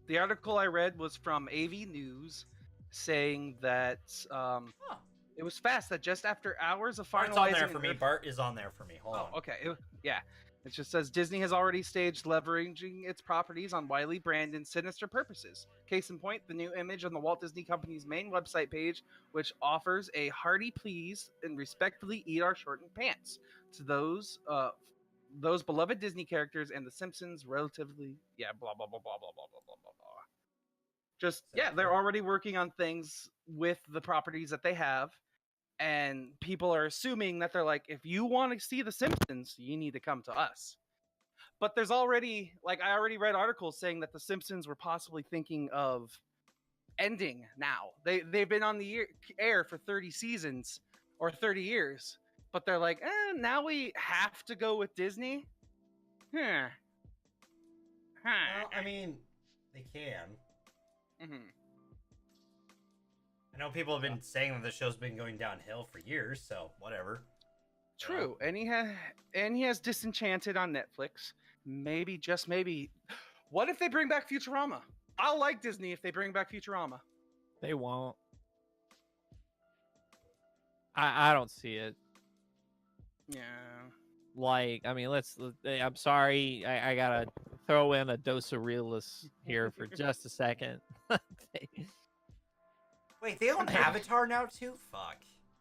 S2: The article I read was from AV News saying that it was fast, that just after hours of finalizing...
S3: Bart's on there for me. Bart is on there for me. Hold on.
S2: Okay. Yeah. It just says Disney has already staged leveraging its properties on widely branded and sinister purposes. Case in point, the new image on the Walt Disney Company's main website page, which offers a hearty please and respectfully eat our shortened pants to those beloved Disney characters and The Simpsons relatively, blah, blah, blah, blah, blah, blah, blah, blah, blah. Just, they're already working on things with the properties that they have. And people are assuming that they're like, if you want to see The Simpsons, you need to come to us. But there's already, like, I already read articles saying that The Simpsons were possibly thinking of ending now. They've been on the air for 30 seasons or 30 years. But they're like, now we have to go with Disney?
S3: Well, I mean, they can.
S2: Mm-hmm.
S3: I know people have been saying that the show's been going downhill for years, so whatever.
S2: True, and he has Disenchanted on Netflix. Maybe, just maybe. What if they bring back Futurama? I'll like Disney if they bring back Futurama.
S1: They won't. I don't see it.
S2: Yeah.
S1: Like, I mean, I'm sorry. I gotta throw in a dose of realist here for just a second.
S3: Wait, they own Avatar now too? Fuck.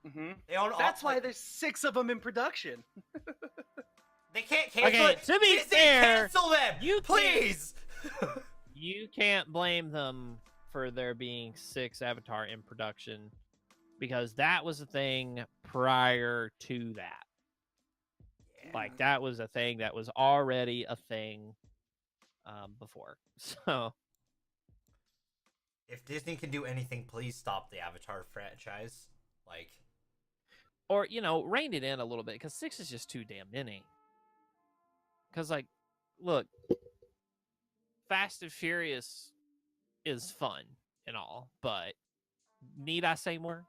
S2: Mm-hmm.
S3: They own.
S2: That's why there's 6 of them in production.
S3: They can't cancel it.
S1: To be fair,
S3: cancel them, please.
S1: You can't blame them for there being 6 Avatar in production, because that was a thing prior to that. Yeah. Like, that was a thing that was already a thing before. So.
S3: If Disney can do anything, please stop the Avatar franchise. Like,
S1: or, rein it in a little bit, because 6 is just too damn many. Because, like, look, Fast and Furious is fun and all, but need I say more?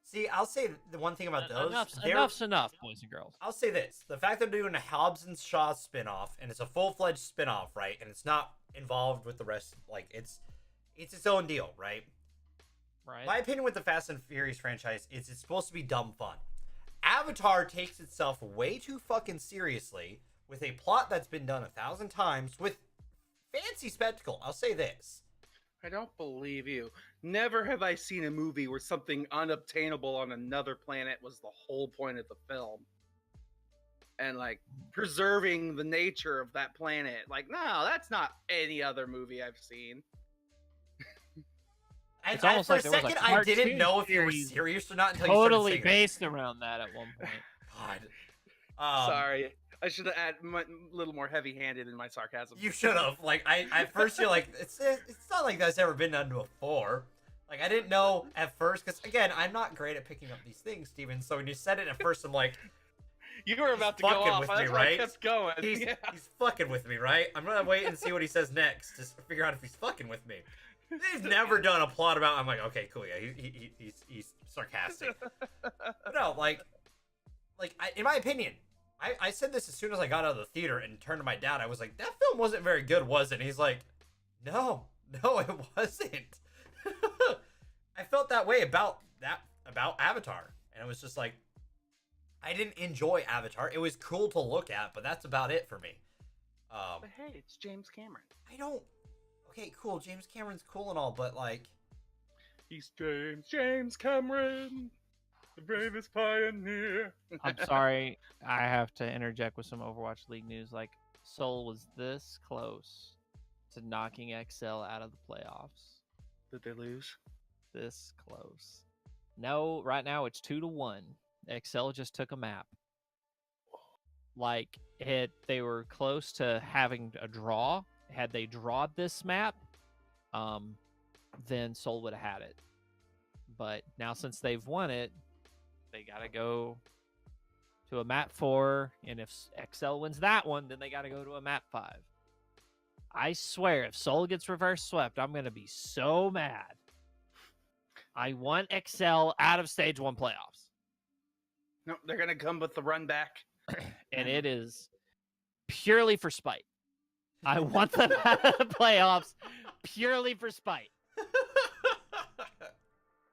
S3: See, I'll say the one thing about those.
S1: Enough's enough, boys and girls.
S3: I'll say this. The fact they're doing a Hobbs and Shaw spinoff, and it's a full-fledged spinoff, right? And it's not involved with the rest, like, it's its own deal, right?
S1: Right.
S3: My opinion with the Fast and Furious franchise is it's supposed to be dumb fun. Avatar takes itself way too fucking seriously with a plot that's been done 1,000 times with fancy spectacle. I'll say this.
S2: I don't believe you. Never have I seen a movie where something unobtainable on another planet was the whole point of the film. And, like, preserving the nature of that planet. Like, no, that's not any other movie I've seen.
S1: It's almost
S3: for
S1: like
S3: a second, I didn't know if you were serious or not until
S1: totally
S3: you started saying
S1: based around that at one point.
S3: God.
S2: Sorry. I should have added a little more heavy-handed in my sarcasm.
S3: You should have. Like, at first you're like, it's not like that's ever been done before. Like, I didn't know at first, because, again, I'm not great at picking up these things, Steven, so when you said it at first, I'm like...
S2: You were about to go off.
S3: With me,
S2: That's
S3: right?
S2: why I kept going.
S3: He's fucking with me, right? I'm gonna wait and see what he says next, just to figure out if he's fucking with me. They've never done a plot about. I'm like, okay, cool, yeah, he's sarcastic. But no, like in my opinion, I said this as soon as I got out of the theater and turned to my dad. I was like, that film wasn't very good, was it? And he's like, no, it wasn't. I felt that way about Avatar, and it was just like, I didn't enjoy Avatar. It was cool to look at, but that's about it for me.
S2: But hey, it's James Cameron.
S3: Okay, cool. James Cameron's cool and all, but like,
S2: he's James Cameron, the bravest pioneer.
S1: I'm sorry, I have to interject with some Overwatch League news. Like, Seoul was this close to knocking XL out of the playoffs.
S2: Did they lose?
S1: This close. No, right now it's 2-1. XL just took a map. Like, they were close to having a draw. Had they drawed this map, then Seoul would have had it. But now since they've won it, they got to go to a map 4, and if XL wins that one, then they got to go to a map 5. I swear, if Seoul gets reverse swept, I'm going to be so mad. I want XL out of Stage 1 playoffs.
S2: No, they're going to come with the run back.
S1: And it is purely for spite. I want them out of the playoffs purely for spite.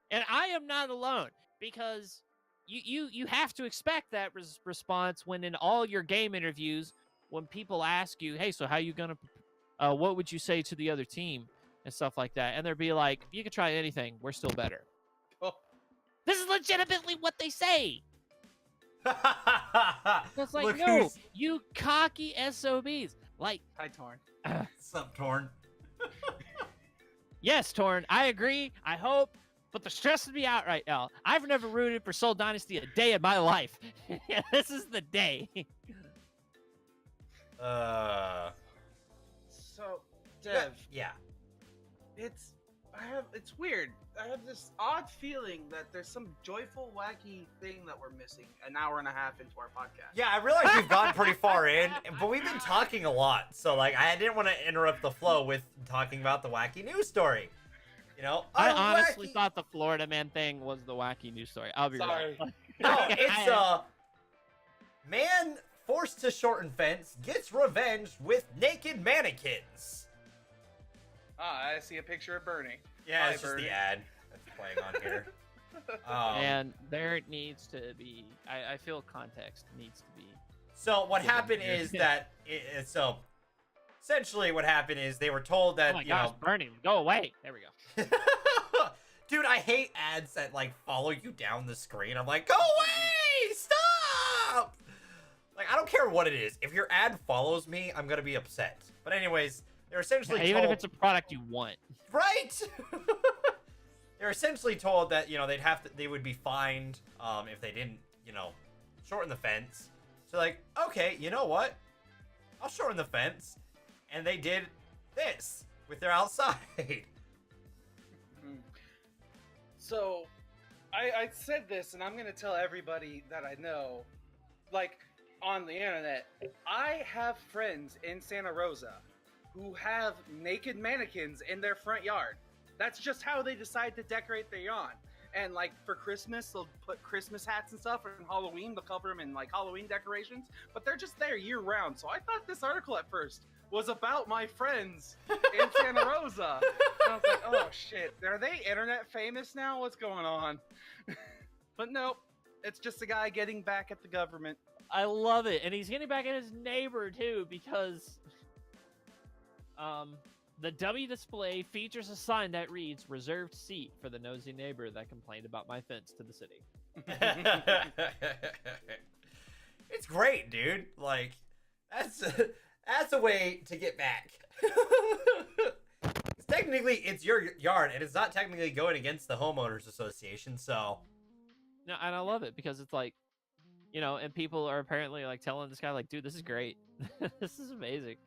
S1: And I am not alone, because you have to expect that response when in all your game interviews, when people ask you, hey, so how you going to, what would you say to the other team and stuff like that? And they'll be like, you can try anything. We're still better. Oh. This is legitimately what they say. It's like, no, you cocky SOBs. Like,
S2: hi, Torn.
S3: What's up, Torn?
S1: Yes, Torn. I agree. I hope. But they're stressing me out right now. I've never rooted for Seoul Dynasty a day in my life. This is the day.
S2: So, Dev.
S3: Yeah.
S2: It's weird. I have this odd feeling that there's some joyful, wacky thing that we're missing an hour and a half into our podcast.
S3: Yeah, I realize we've gone pretty far in, but we've been talking a lot. So, like, I didn't want to interrupt the flow with talking about the wacky news story. You know,
S1: I honestly thought the Florida man thing was the wacky news story. I'll be
S2: sorry.
S1: right.
S3: No, it's man forced to shorten fence gets revenge with naked mannequins.
S2: I see a picture of Bernie.
S3: Yeah,
S2: Hi,
S3: it's just
S2: Bernie.
S3: the ad that's playing on here.
S1: And there needs to be, I feel context needs to be.
S3: So what happened is that, so essentially what happened is they were told that,
S1: oh my gosh, Bernie, go away. There we go.
S3: Dude, I hate ads that like follow you down the screen. I'm like, go away, stop. Like, I don't care what it is. If your ad follows me, I'm going to be upset. But anyways, they're essentially
S1: even
S3: told,
S1: if it's a product you want.
S3: Right? They're essentially told that, they would be fined if they didn't, shorten the fence. So like, okay, you know what? I'll shorten the fence. And they did this with their outside.
S2: So, I said this, and I'm going to tell everybody that I know, like, on the internet, I have friends in Santa Rosa who have naked mannequins in their front yard. That's just how they decide to decorate their lawn. And like for Christmas, they'll put Christmas hats and stuff, and Halloween, they'll cover them in like Halloween decorations, but they're just there year round. So I thought this article at first was about my friends in Santa Rosa. And I was like, oh shit, are they internet famous now? What's going on? But nope, it's just a guy getting back at the government.
S1: I love it. And he's getting back at his neighbor too, because the W display features a sign that reads "Reserved seat for the nosy neighbor that complained about my fence to the city."
S3: It's great, dude. Like, that's a way to get back. Technically, it's your yard, and it's not technically going against the homeowners association. So,
S1: no, and I love it because it's like, and people are apparently like telling this guy, like, dude, this is great. This is amazing.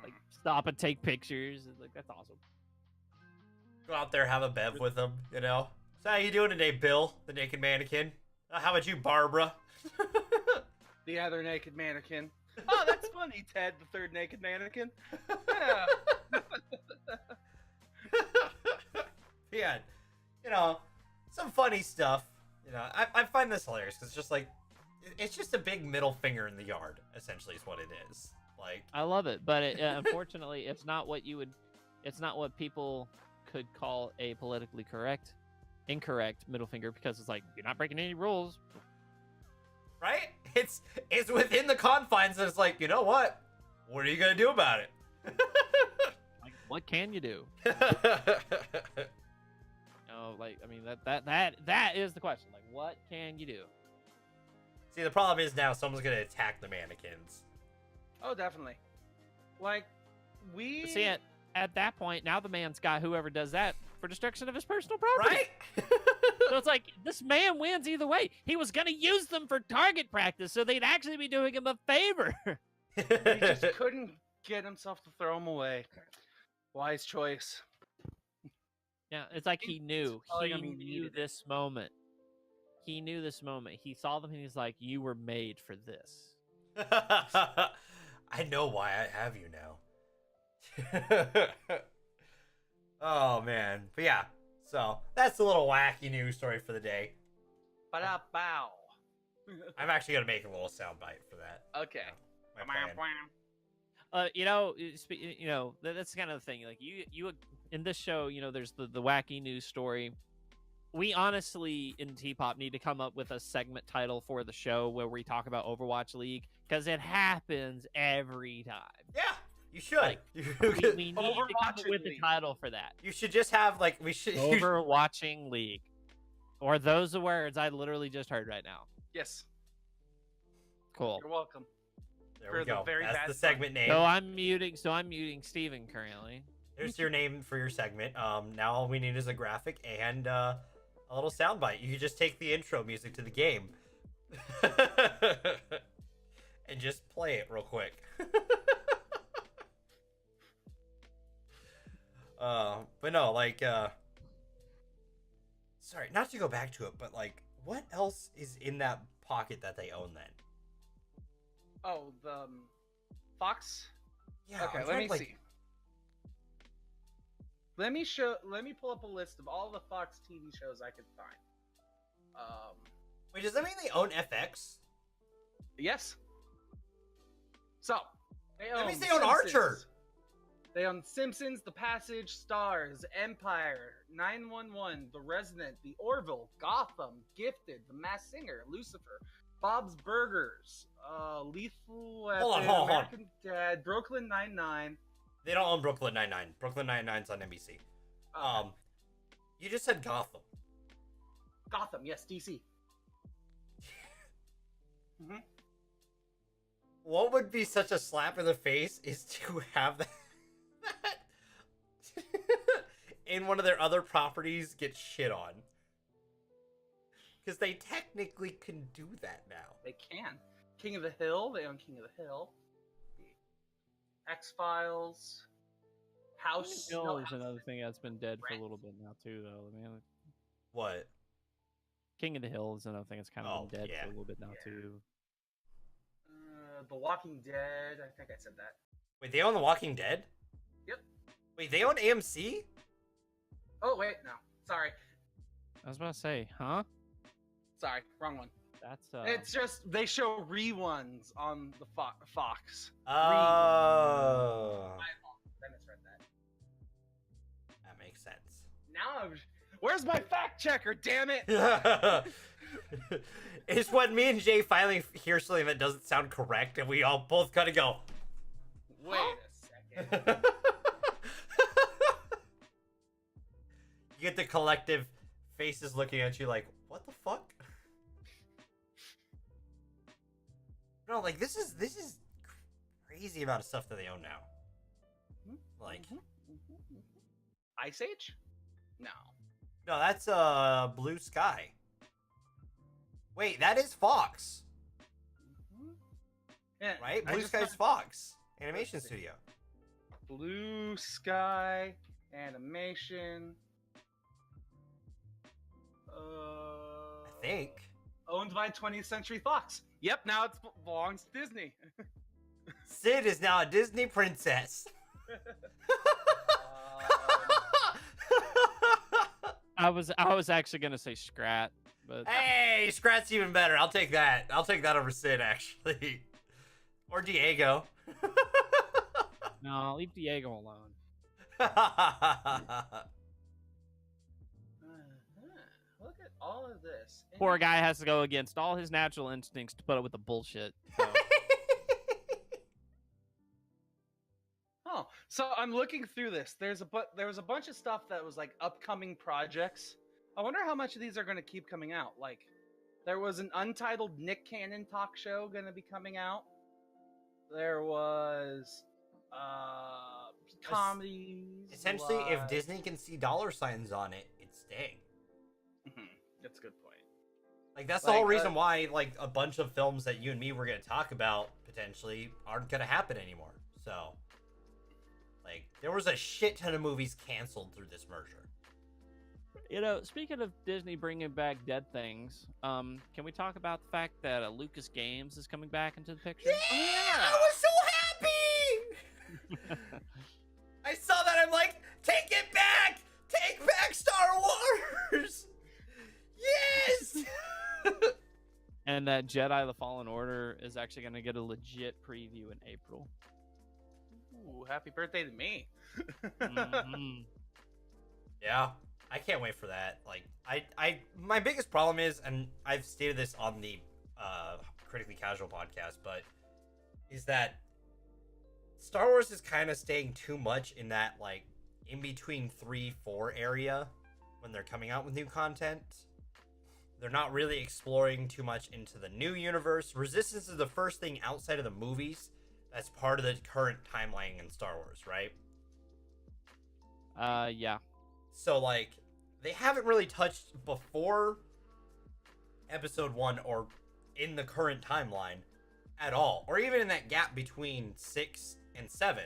S1: Like, stop and take pictures. Like, that's awesome.
S3: Go out there, have a bev with them, So how you doing today, Bill, the naked mannequin? How about you, Barbara?
S2: The other naked mannequin. Oh, that's funny, Ted, the third naked mannequin. Yeah.
S3: yeah, some funny stuff. I find this hilarious because it's just like, it's just a big middle finger in the yard, essentially, is what it is. Like,
S1: I love it, but unfortunately, it's not what people could call a politically incorrect middle finger, because it's like, you're not breaking any rules,
S3: right? It's within the confines, and it's like, you know what are you gonna do about it?
S1: Like, what can you do? Like, I mean, that is the question. Like, what can you do?
S3: See, the problem is now someone's gonna attack the mannequins.
S2: Oh, definitely. Like,
S1: But see, at that point, now the man's got whoever does that for destruction of his personal property.
S3: Right?
S1: So it's like, this man wins either way. He was going to use them for target practice, so they'd actually be doing him a favor.
S2: he just couldn't get himself to throw them away. Wise choice.
S1: Yeah, it's like he knew.
S2: probably
S1: He
S2: gonna be
S1: knew
S2: needed.
S1: this moment. He knew this moment. He saw them and he's like, you were made for this.
S3: I know why I have you now. Oh, man. But yeah, so that's a little wacky news story for the day.
S2: Ba-da-bow.
S3: I'm actually going to make a little soundbite for that.
S2: Okay.
S3: My plan.
S1: That's kind of the thing. Like, you in this show, there's the wacky news story. We honestly, in T-Pop, need to come up with a segment title for the show where we talk about Overwatch League, because it happens every time.
S3: Yeah, you should.
S1: Like, we need to come up
S2: Overwatching
S1: with a
S2: League.
S1: title for that.
S3: You should just have, like, we should...
S1: Overwatching League. Or those are words I literally just heard right now.
S2: Yes.
S1: Cool.
S2: You're welcome.
S3: There
S2: For
S3: we
S2: the
S3: go.
S2: very
S3: That's
S2: bad
S3: the segment name.
S1: So I'm muting Steven currently.
S3: There's your name for your segment. Now all we need is a graphic and a little soundbite. You can just take the intro music to the game and just play it real quick. But no, like, sorry, not to go back to it, but like, what else is in that pocket that they own then?
S2: Oh, the Fox.
S3: Yeah.
S2: Okay,
S3: I'm
S2: let
S3: trying
S2: me
S3: to, like,
S2: see. Let me pull up a list of all the Fox TV shows I could find.
S3: Wait, does that mean they own FX?
S2: Yes. So they own.
S3: That means they own
S2: Simpsons.
S3: Archer.
S2: They own Simpsons, The Passage, Stars, Empire, 911, The Resident, The Orville, Gotham, Gifted, The Masked Singer, Lucifer, Bob's Burgers, Lethal Weapon,
S3: Hold on.
S2: American Dad, Brooklyn Nine-Nine.
S3: They don't own Brooklyn Nine-Nine. Brooklyn Nine-Nine's on NBC. You just said Gotham.
S2: Gotham, yes, DC.
S3: What would be such a slap in the face is to have that in one of their other properties get shit on. Because they technically can do that now.
S2: They can. King of the Hill, they own King of the Hill. X-Files. House.
S1: Hill
S2: no,
S1: is
S2: House.
S1: another thing that's been dead for a
S2: Rent.
S1: little bit now too, though. Man,
S3: What?
S1: King of the Hill is another thing that's kind of been dead
S3: yeah.
S1: for a little bit now
S2: Yeah.
S1: too.
S2: The Walking Dead. I think I said that.
S3: Wait, they own The Walking Dead?
S2: Yep.
S3: Wait, they own AMC?
S2: Oh, wait, no. Sorry.
S1: I was about to say, huh?
S2: Sorry, wrong one.
S1: That's
S2: It's just, they show reruns on the Fox.
S3: Oh.
S2: I misread that.
S3: That makes sense.
S2: Now, where's my fact checker, damn it?
S3: It's when me and Jay finally hear something that doesn't sound correct, and we all both kind of go,
S2: Wait a second.
S3: You get the collective faces looking at you like, what the fuck? No, like, this is crazy amount of stuff that they own now. Like,
S2: Ice Age? No.
S3: no, that's Blue Sky. Wait, that is Fox,
S2: Yeah,
S3: right?
S2: I
S3: Blue
S2: just
S3: Sky's
S2: found-
S3: Fox Animation Studio.
S2: Blue Sky Animation.
S3: I think.
S2: Owned by 20th Century Fox. Yep, now it belongs to Disney.
S3: Sid is now a Disney princess.
S1: I was actually gonna say Scrat, but
S3: Hey, Scrat's even better. I'll take that. I'll take that over Sid, actually. Or Diego.
S1: no, leave Diego alone.
S2: Look at all of this.
S1: Poor guy has to go against all his natural instincts to put up with the bullshit. So.
S2: Oh, so I'm looking through this. There was a bunch of stuff that was like upcoming projects. I wonder how much of these are going to keep coming out. Like, there was an untitled Nick Cannon talk show going to be coming out. There was comedies.
S3: Essentially, if Disney can see dollar signs on it, it's staying.
S2: That's a good point.
S3: Like, that's the whole reason why, like, a bunch of films that you and me were going to talk about, potentially, aren't going to happen anymore. So, like, there was a shit ton of movies canceled through this merger.
S1: You know, speaking of Disney bringing back dead things, can we talk about the fact that Lucas Games is coming back into the picture?
S3: Yeah! I was so happy! I saw that, I'm like, take it back! Take back Star Wars! Yes!
S1: And that Jedi The Fallen Order is actually going to get a legit preview in April.
S2: Ooh, happy birthday to me.
S1: Mm-hmm.
S3: Yeah, I can't wait for that. Like, my biggest problem is, and I've stated this on the Critically Casual podcast, but is that Star Wars is kind of staying too much in that, like, in between 3-4 area when they're coming out with new content. They're not really exploring too much into the new universe. Resistance is the first thing outside of the movies that's part of the current timeline in Star Wars, right?
S1: Yeah.
S3: So, like, they haven't really touched before Episode 1 or in the current timeline at all. Or even in that gap between 6 and 7.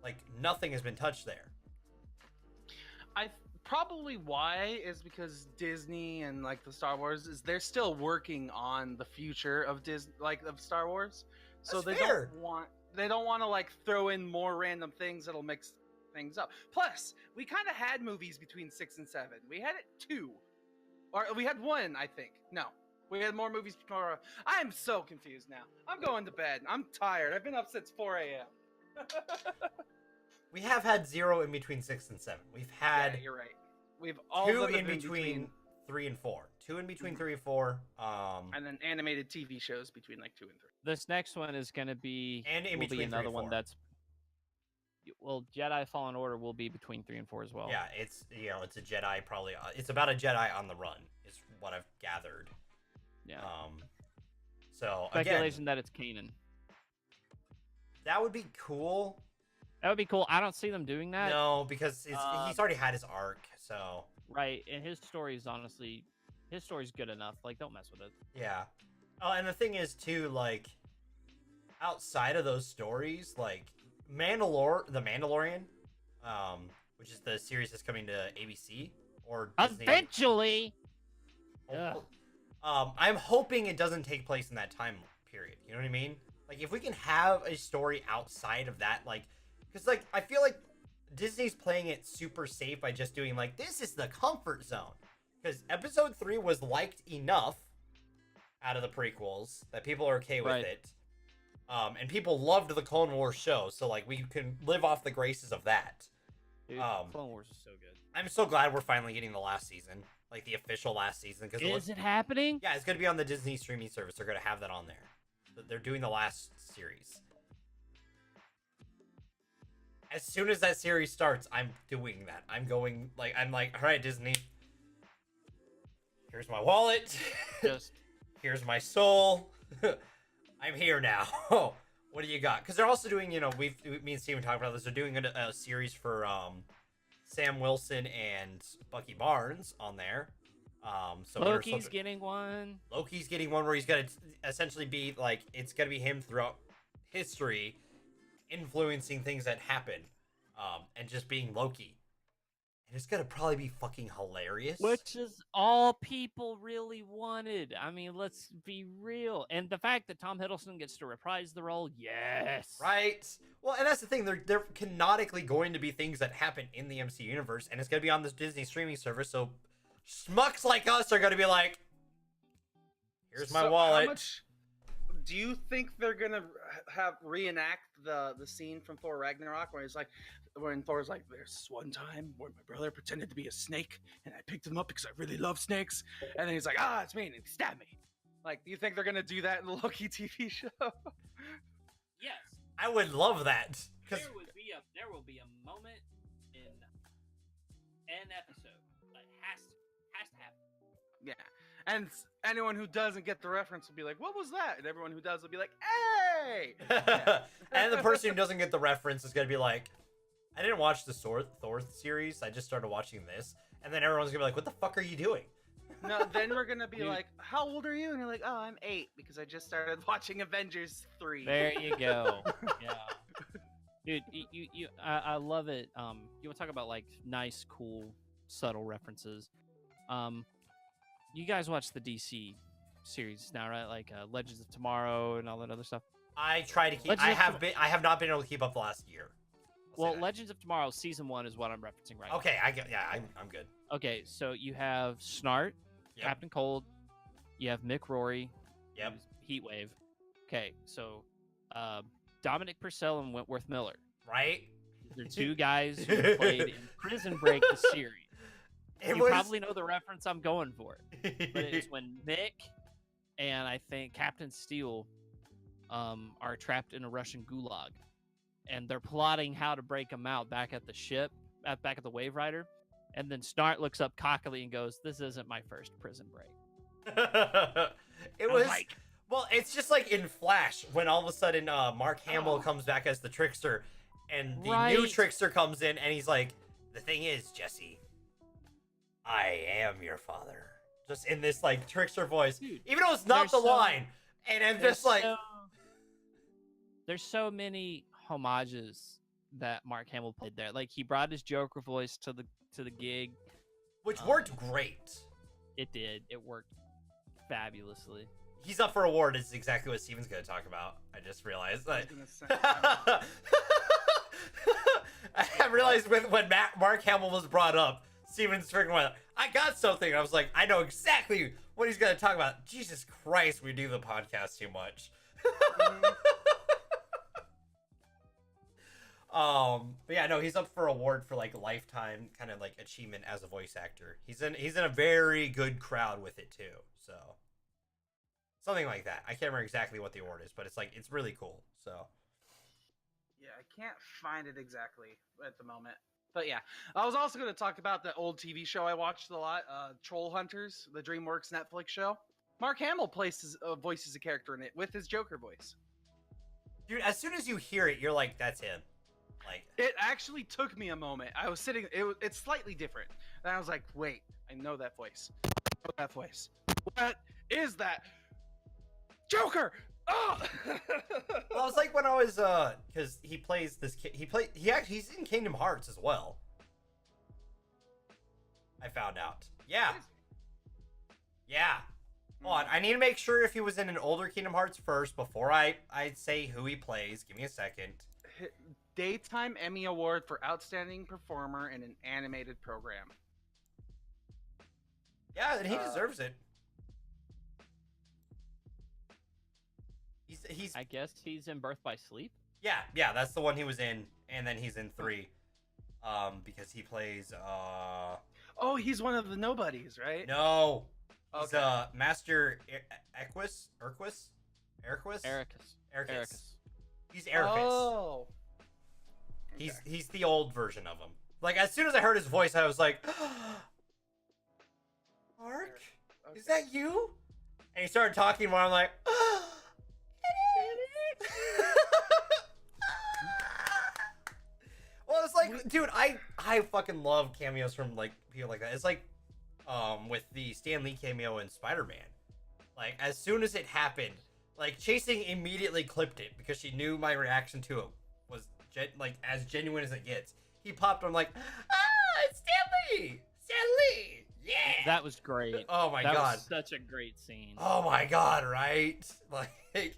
S3: Like, nothing has been touched there.
S2: Probably why is because Disney and like the Star Wars is they're still working on the future of of Star Wars, so
S3: That's
S2: they
S3: fair.
S2: don't want to like throw in more random things that'll mix things up. Plus, we kind of had movies between 6 and 7. We had 2, or we had 1, I think. No, we had more movies before. I'm so confused now. I'm going to bed. I'm tired. I've been up since 4 a.m.
S3: We have had 0 in between 6 and 7. We've had
S2: you're right. We've all
S3: 2 in between 3 and 4. 2 in between 3 and 4.
S2: And then animated TV shows between like 2 and 3.
S1: This next one is going to be
S3: and in between
S1: another
S3: 3 and 4.
S1: one that's Jedi Fallen Order will be between 3 and 4 as well.
S3: Yeah, it's it's a Jedi probably. It's about a Jedi on the run is what I've gathered.
S1: Yeah.
S3: So
S1: speculation that it's Kanan.
S3: That would be cool.
S1: That would be cool. I don't see them doing that.
S3: No, because he's already had his arc, so.
S1: Right, and his story's good enough. Like, don't mess with it.
S3: Yeah. Oh, and the thing is, too, like, outside of those stories, like, The Mandalorian, which is the series that's coming to ABC, or Disney.
S1: Eventually!
S3: I'm hoping it doesn't take place in that time period. You know what I mean? Like, if we can have a story outside of that, like, because, like, I feel like Disney's playing it super safe by just doing, like, this is the comfort zone. Because Episode 3 was liked enough out of the prequels that people are okay with it. And people loved the Clone Wars show, so, like, we can live off the graces of that.
S1: Dude, Clone Wars is so good.
S3: I'm so glad we're finally getting the last season. Like, the official last season.
S1: Is it happening?
S3: Yeah, it's going to be on the Disney streaming service. They're going to have that on there. They're doing the last series. As soon as that series starts, I'm doing that. I'm like, all right, Disney. Here's my wallet. Here's my soul. I'm here now. What do you got? Because they're also doing, me and Steven talked about this. They're doing a series for Sam Wilson and Bucky Barnes on there. So
S1: Loki's getting one.
S3: Loki's getting one where he's going to essentially be like, it's going to be him throughout history, influencing things that happen, and just being Loki. And it's gonna probably be fucking hilarious.
S1: Which is all people really wanted. I mean, let's be real. And the fact that Tom Hiddleston gets to reprise the role, yes.
S3: Right? Well, and that's the thing. They're canonically going to be things that happen in the MC universe, and it's gonna be on this Disney streaming service, so schmucks like us are gonna be like, here's my wallet.
S2: How much do you think they're gonna reenact the scene from Thor Ragnarok where he's like, when Thor's like, there's one time where my brother pretended to be a snake and I picked him up because I really love snakes, and then he's like, it's me, and he stabbed me. Like, do you think they're gonna do that in the Loki TV show?
S1: Yes.
S3: I would love that.
S1: There will be a moment in an episode that has to happen.
S2: Yeah. And anyone who doesn't get the reference will be like, what was that? And everyone who does will be like, hey!
S3: And the person who doesn't get the reference is going to be like, I didn't watch the Thor series. I just started watching this. And then everyone's going to be like, what the fuck are you doing?
S2: No, then we're going to be like, how old are you? And you're like, I'm 8 because I just started watching Avengers 3.
S1: There you go. Yeah. Dude, I love it. You want to talk about like nice, cool, subtle references. You guys watch the DC series now, right? Like Legends of Tomorrow and all that other stuff.
S3: I try to keep. I have not been able to keep up the last year.
S1: Well, Legends of Tomorrow season 1 is what I'm referencing right now.
S3: Okay, I'm good.
S1: Okay, so you have Snart,
S3: Yep.
S1: Captain Cold. You have Mick Rory.
S3: Yep.
S1: Heatwave. Okay, so Dominic Purcell and Wentworth Miller.
S3: Right?
S1: They're two guys who played in Prison Break, the series. You probably know the reference I'm going for. But it's when Mick and I think Captain Steel are trapped in a Russian gulag. And they're plotting how to break them out back at the ship, back at the Wave Rider. And then Snart looks up cockily and goes, this isn't my first prison break.
S3: It was like, well, it's just like in Flash when all of a sudden Mark Hamill comes back as the trickster and the new trickster comes in and he's like, the thing is, Jesse, I am your father. Just in this like trickster voice, dude, even though it's not the line. And I'm just like,
S1: there's so many homages that Mark Hamill played there. Like he brought his Joker voice to the gig,
S3: which worked great.
S1: It did. It worked fabulously.
S3: He's up for award is exactly what Steven's going to talk about. I just realized that. I realized when Mark Hamill was brought up, Steven's freaking went, I got something. And I was like, I know exactly what he's going to talk about. Jesus Christ, we do the podcast too much. But yeah, no, he's up for award for like lifetime kind of like achievement as a voice actor. He's in a very good crowd with it too. So something like that. I can't remember exactly what the award is, but it's like, it's really cool. So
S2: yeah, I can't find it exactly at the moment. But yeah, I was also going to talk about the old TV show I watched a lot, Troll Hunters, the DreamWorks Netflix show. Mark Hamill voices a character in it with his Joker voice.
S3: Dude, as soon as you hear it, you're like, that's him. Like,
S2: it actually took me a moment. I was sitting, it's slightly different. And I was like, wait, I know that voice. What is that? Joker! Oh!
S3: Well, it's like when I was, because he plays this kid, he's in Kingdom Hearts as well. I found out. Yeah. Yeah. Hold on, I need to make sure if he was in an older Kingdom Hearts first before I say who he plays. Give me a second.
S2: Daytime Emmy Award for Outstanding Performer in an Animated Program.
S3: Yeah, and he deserves it. He's.
S1: I guess he's in Birth by Sleep.
S3: Yeah, that's the one he was in, and then he's in 3, because he plays.
S2: Oh, he's one of the nobodies, right?
S3: No. He's Master Erquus. He's Ericus.
S2: Oh.
S3: He's the old version of him. Like as soon as I heard his voice, I was like, Mark, is that you? And he started talking more. I'm like, well, it's like, dude, I fucking love cameos from like people like that. It's like, with the Stan Lee cameo in Spider-Man. Like as soon as it happened, like Chasing immediately clipped it because she knew my reaction to it was like as genuine as it gets. He popped on like, it's Stan Lee,
S1: That was great.
S3: Oh my
S1: that
S3: god.
S1: Was such a great scene.
S3: Oh my god, right? Like,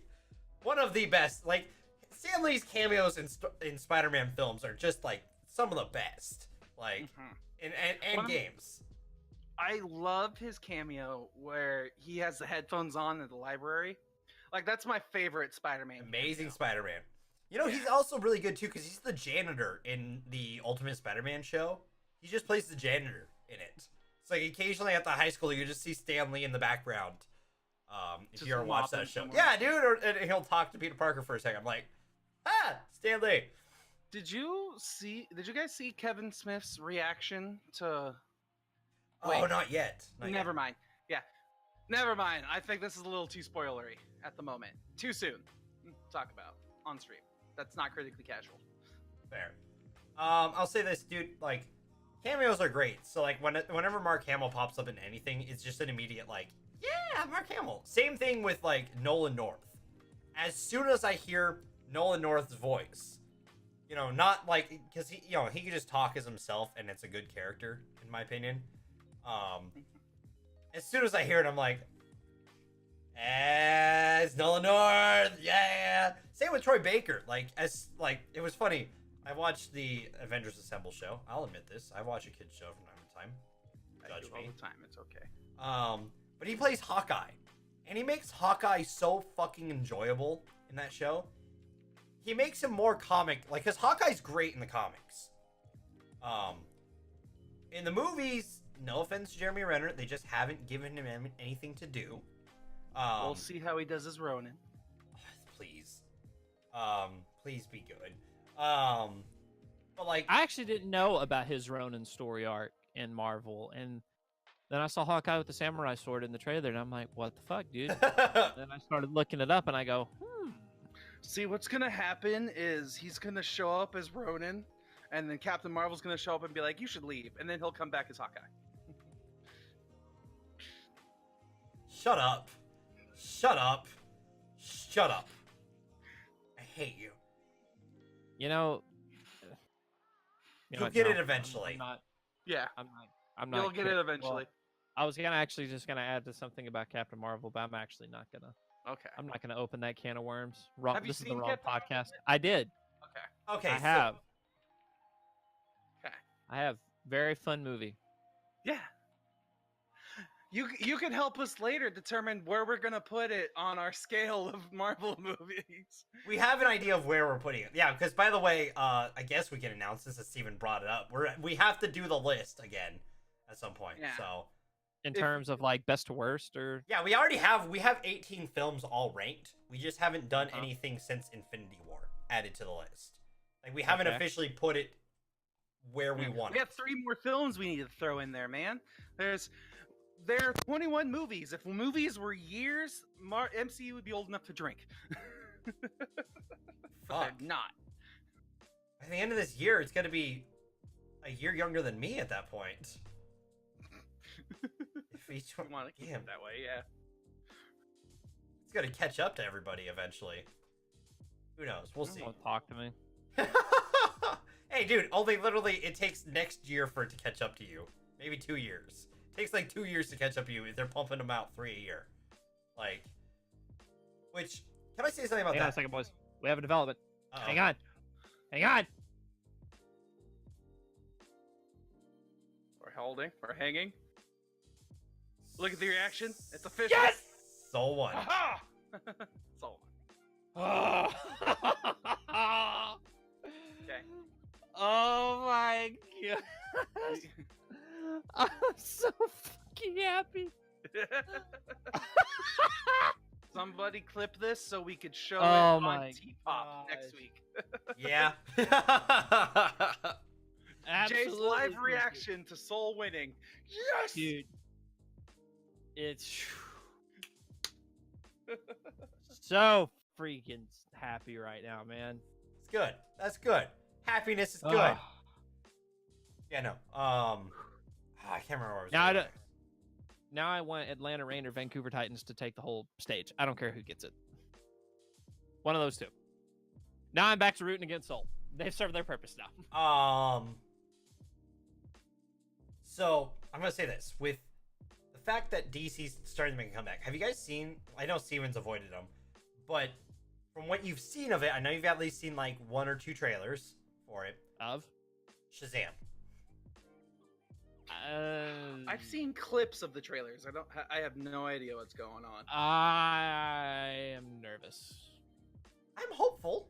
S3: one of the best. Like, Stan Lee's cameos in Spider-Man films are just like some of the best. Like, in games.
S2: I love his cameo where he has the headphones on in the library. Like, that's my favorite Spider-Man.
S3: Amazing Spider-Man. You know, he's also really good too because he's the janitor in the Ultimate Spider-Man show. He just plays the janitor in it. It's like occasionally at the high school you just see Stan Lee in the background. If
S2: Just
S3: you ever watch that show,
S2: somewhere.
S3: yeah, dude, and he'll talk to Peter Parker for a second. I'm like, Stan Lee.
S2: Did you guys see Kevin Smith's reaction to?
S3: Oh, not yet.
S2: Never mind. Yeah, never mind. I think this is a little too spoilery at the moment. Too soon. Talk about on stream. That's not critically casual.
S3: Fair. I'll say this, dude. Like, cameos are great. So, like, whenever Mark Hamill pops up in anything, it's just an immediate, like, yeah, Mark Hamill. Same thing with, like, Nolan North. As soon as I hear Nolan North's voice, you know, not, like, because he, you know, he can just talk as himself, and it's a good character, in my opinion. As soon as I hear it, I'm like, it's Nolan North, yeah. Same with Troy Baker. Like, it was funny. I watched the Avengers Assemble show. I'll admit this. I watch a kid's show from time to time. Judge me.
S2: All the time. It's okay.
S3: But he plays Hawkeye, and he makes Hawkeye so fucking enjoyable in that show. He makes him more comic, like, because Hawkeye's great in the comics. In the movies, no offense to Jeremy Renner, they just haven't given him anything to do.
S2: We'll see how he does his Ronin.
S3: Please. Please be good. But like,
S1: I actually didn't know about his Ronin story arc in Marvel, and then I saw Hawkeye with the samurai sword in the trailer, and I'm like, what the fuck, dude? Then I started looking it up, and I go,
S2: See, what's gonna happen is he's gonna show up as Ronin, and then Captain Marvel's gonna show up and be like, you should leave, and then he'll come back as Hawkeye.
S3: Shut up. Shut up. Shut up. I hate you.
S1: you know,
S3: You'll
S1: what,
S3: get
S1: no,
S3: it eventually.
S2: Yeah,
S1: I'm not.
S2: you'll get it eventually.
S1: I was just gonna add to something about Captain Marvel, but I'm actually not gonna.
S2: Okay.
S1: I'm not gonna open that can of worms. Wrong.
S2: Have you
S1: This is the
S2: seen
S1: wrong
S2: Captain
S1: podcast.
S2: Marvel?
S1: I did.
S2: Okay.
S3: Okay.
S1: I have.
S2: Okay.
S1: I have. Very fun movie.
S2: Yeah. You can help us later determine where we're gonna put it on our scale of Marvel movies.
S3: We have an idea of where we're putting it. Yeah, because by the way, I guess we can announce this as Steven brought it up. We have to do the list again at some point.
S2: Yeah.
S3: So
S1: In terms of like best to worst, or
S3: yeah, we have 18 films all ranked. We just haven't done anything since Infinity War added to the list. Like, we haven't officially put it where we want
S2: We
S3: it.
S2: have 3 more films we need to throw in there, man. There are 21 movies. If movies were years, MCU would be old enough to drink. But
S3: Fuck.
S2: they're not.
S3: At the end of this year, it's going to be a year younger than me at that point. If each one,
S2: Want to keep it that way, yeah.
S3: It's going to catch up to everybody eventually. Who knows? We'll see.
S1: Don't talk to me.
S3: Hey, dude, literally, it takes next year for it to catch up to you. Maybe 2 years. It takes like 2 years to catch up to you if they're pumping them out 3 a year. Like, which, can I say something about
S1: Hang
S3: that?
S1: on a second, boys. We have a development.
S3: Uh-oh.
S1: Hang on. Hang on.
S2: We're holding. We're hanging. Look at the reaction. It's official.
S3: Yes! Soul One.
S2: Aha! Soul. Okay.
S1: Oh my god. I'm so fucking happy.
S2: Somebody clip this so we could show
S1: Oh
S2: it
S1: my
S2: on T-Pop next
S1: gosh.
S2: week.
S3: Yeah.
S2: Jay's
S1: Absolutely.
S2: live reaction to Soul winning. Yes!
S1: Dude. It's so freaking happy right now, man.
S3: It's good. That's good. Happiness is good.
S1: Ugh.
S3: Yeah, no. I can't remember where I was
S1: Now I
S3: going.
S1: don't- Now I want Atlanta Rain or Vancouver Titans to take the whole stage. I don't care who gets it. One of those two. Now I'm back to rooting against Seoul. They've served their purpose now.
S3: So I'm gonna say this: with fact that DC's starting to make a comeback. Have you guys seen? I know Steven's avoided them, but from what you've seen of it, I know you've at least seen like 1 or 2 trailers for it.
S1: Of
S3: Shazam.
S2: I've seen clips of the trailers. I have no idea what's going on.
S1: I am nervous.
S3: I'm hopeful.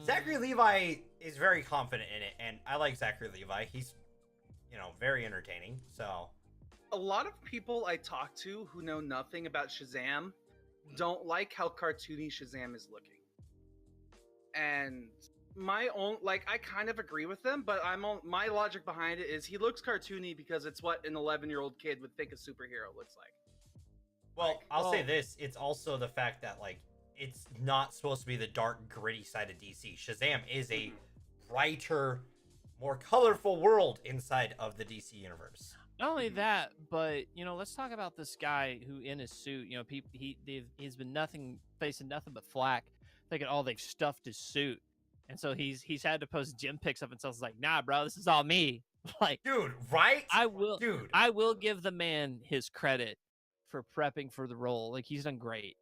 S3: Zachary Levi is very confident in it, and I like Zachary Levi. He's, very entertaining. So,
S2: a lot of people I talk to who know nothing about Shazam don't like how cartoony Shazam is looking. And my own, I kind of agree with them, but my logic behind it is he looks cartoony because it's what an 11-year-old kid would think a superhero looks like.
S3: Well, I'll say this. It's also the fact that, it's not supposed to be the dark, gritty side of DC. Shazam is a brighter, more colorful world inside of the DC universe.
S1: Not only that, but let's talk about this guy who, in his suit, he's been facing nothing but flack, thinking, they've stuffed his suit, and so he's had to post gym pics of himself. It's like, nah, bro, this is all me.
S3: Dude, right?
S1: I will give the man his credit for prepping for the role. He's done great.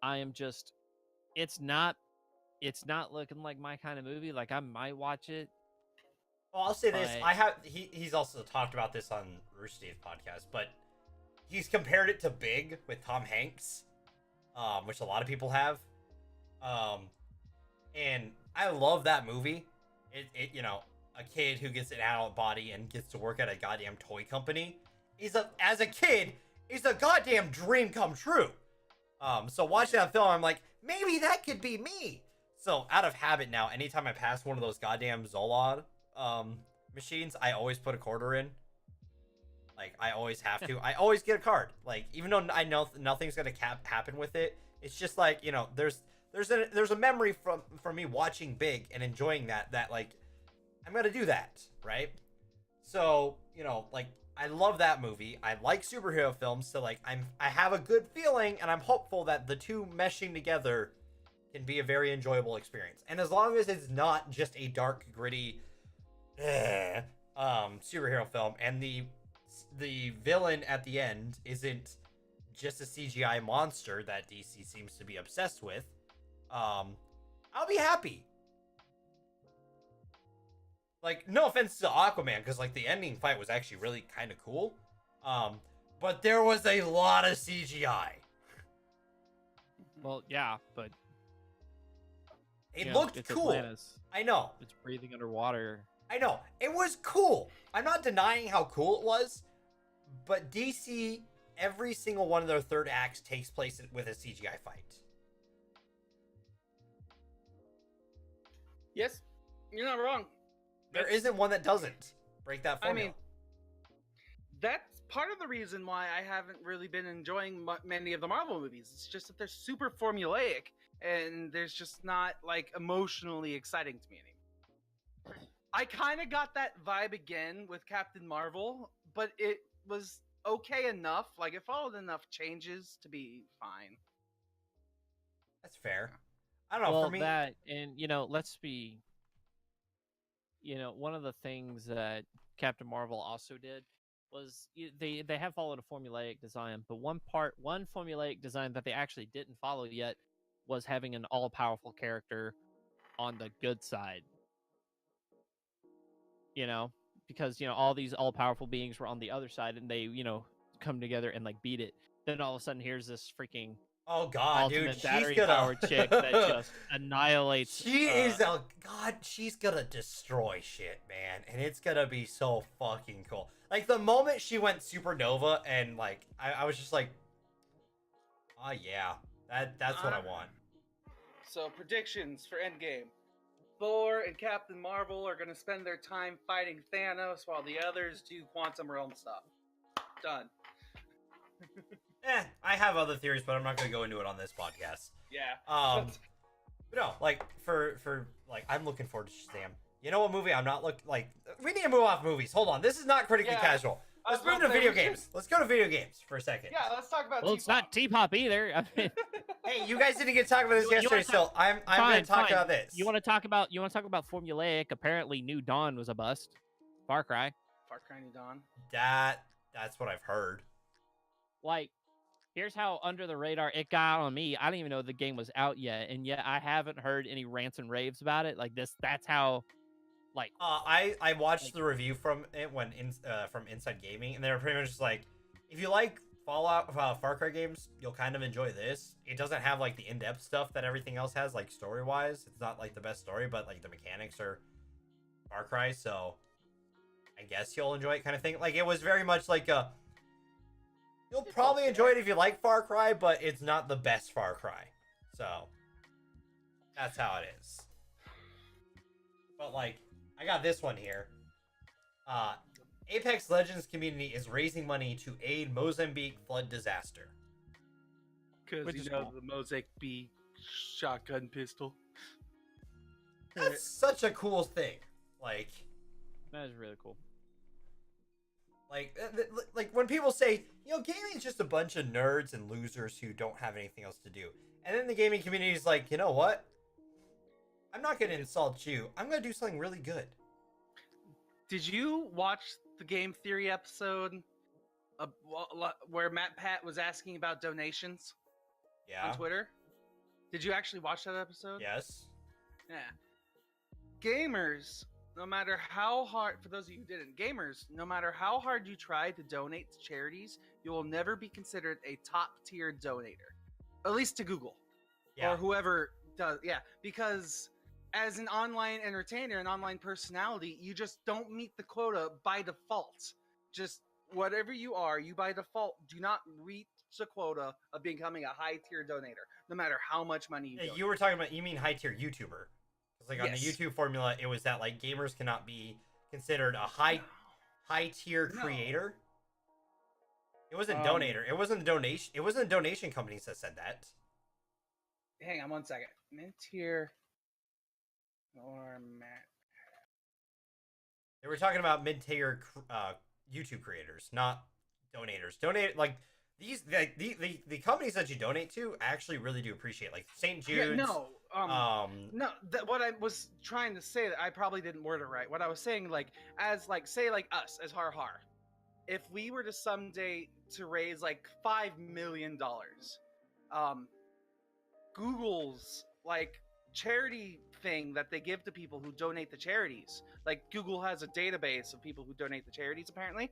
S1: I am just, it's not looking like my kind of movie. I might watch it.
S3: Well, I'll say this. He's also talked about this on DorkyDev podcast, but he's compared it to Big with Tom Hanks, which a lot of people have. And I love that movie. A kid who gets an adult body and gets to work at a goddamn toy company as a kid is a goddamn dream come true. So watching that film, I'm like, maybe that could be me. So out of habit now, anytime I pass one of those goddamn Zolot machines, I always put a quarter in. I always have to. I always get a card. Even though I know nothing's gonna happen with it, it's just there's a memory from me watching Big and enjoying that I'm gonna do that, right? So I love that movie. I like superhero films, so I have a good feeling, and I'm hopeful that the two meshing together can be a very enjoyable experience. And as long as it's not just a dark, gritty superhero film, and the villain at the end isn't just a CGI monster that DC seems to be obsessed with, I'll be happy. No offense to Aquaman, because the ending fight was actually really kind of cool, but there was a lot of CGI.
S1: Well, yeah, but
S3: it looked cool.
S1: Atlantis.
S3: I know.
S1: It's breathing underwater.
S3: I know. It was cool. I'm not denying how cool it was, but DC, every single one of their third acts takes place with a CGI fight.
S2: Yes, you're not wrong.
S3: There isn't one that doesn't break that formula.
S2: That's part of the reason why I haven't really been enjoying many of the Marvel movies. It's just that they're super formulaic, and there's just not emotionally exciting to me anymore. I kind of got that vibe again with Captain Marvel, but it was okay enough. It followed enough changes to be fine.
S3: That's fair. I don't know. For me,
S1: that, and let's be. One of the things that Captain Marvel also did was they have followed a formulaic design, but one formulaic design that they actually didn't follow yet was having an all-powerful character on the good side. Because all these all-powerful beings were on the other side, and they come together and like beat it. Then all of a sudden, here's this freaking ultimate battery-powered chick that just annihilates.
S3: She's gonna destroy shit, man, and it's gonna be so fucking cool. Like the moment she went supernova, and like I was just like, oh yeah, that's what I want.
S2: So predictions for Endgame. Thor and Captain Marvel are going to spend their time fighting Thanos while the others do quantum realm stuff. Done.
S3: I have other theories, but I'm not going to go into it on this podcast.
S2: Yeah.
S3: But no, like for like I'm looking forward to Shazam. You know what movie I'm not we need to move off movies. Hold on. This is not critically casual. Let's move to video games. Let's go to video games for a second.
S2: Yeah, let's talk about
S1: Well, it's not T-pop either. I mean,
S3: hey, you guys didn't get to talk about this yesterday, so I'm going to talk about this.
S1: You want to talk about formulaic? Apparently, New Dawn was a bust. Far Cry
S2: New Dawn.
S3: That's what I've heard.
S1: Like, here's how under the radar it got on me. I didn't even know the game was out yet, and yet I haven't heard any rants and raves about it. Like this, that's how. Like,
S3: I watched the review from it from Inside Gaming, and they were pretty much just like, if you like Fallout, Far Cry games, you'll kind of enjoy this. It doesn't have like the in-depth stuff that everything else has, like story-wise. It's not like the best story, but like the mechanics are Far Cry, so I guess you'll enjoy it, kind of thing. Like, it was very much like a, you'll probably enjoy it if you like Far Cry, but it's not the best Far Cry. So that's how it is. But like, I got this one here. Apex Legends community is raising money to aid Mozambique flood disaster.
S2: Because you know the Mozambique shotgun pistol.
S3: That's such a cool thing. Like,
S1: that is really cool.
S3: Like when people say, you know, gaming is just a bunch of nerds and losers who don't have anything else to do. And then the gaming community is like, you know what? I'm not going to insult you. I'm going to do something really good.
S2: Did you watch the Game Theory episode where Matt Pat was asking about donations?
S3: Yeah.
S2: On Twitter? Did you actually watch that episode?
S3: Yes.
S2: Yeah. Gamers, no matter how hard, for those of you who didn't, gamers, no matter how hard you try to donate to charities, you will never be considered a top-tier donator. At least to Google.
S3: Yeah.
S2: Or whoever does. Yeah, because as an online entertainer, an online personality, you just don't meet the quota by default. Just whatever you are, you by default do not reach the quota of becoming a high-tier donator, no matter how much money you donate.
S3: You were talking about, you mean high-tier YouTuber. Like on the YouTube formula, it was that like gamers cannot be considered a high-tier creator. It wasn't donator. It wasn't the donation. It wasn't the donation companies that said that.
S2: Hang on one second. Mid-tier or Matt.
S3: They were talking about mid-tier YouTube creators, not donators. Donate like these the companies that you donate to actually really do appreciate, like St. Jude's.
S2: Yeah, no, what I was trying to say, that I probably didn't word it right. What I was saying, like, as like, say, like us as Har Har, if we were to someday to raise like $5 million, Google's like charity thing that they give to people who donate to charities, like Google has a database of people who donate to charities apparently,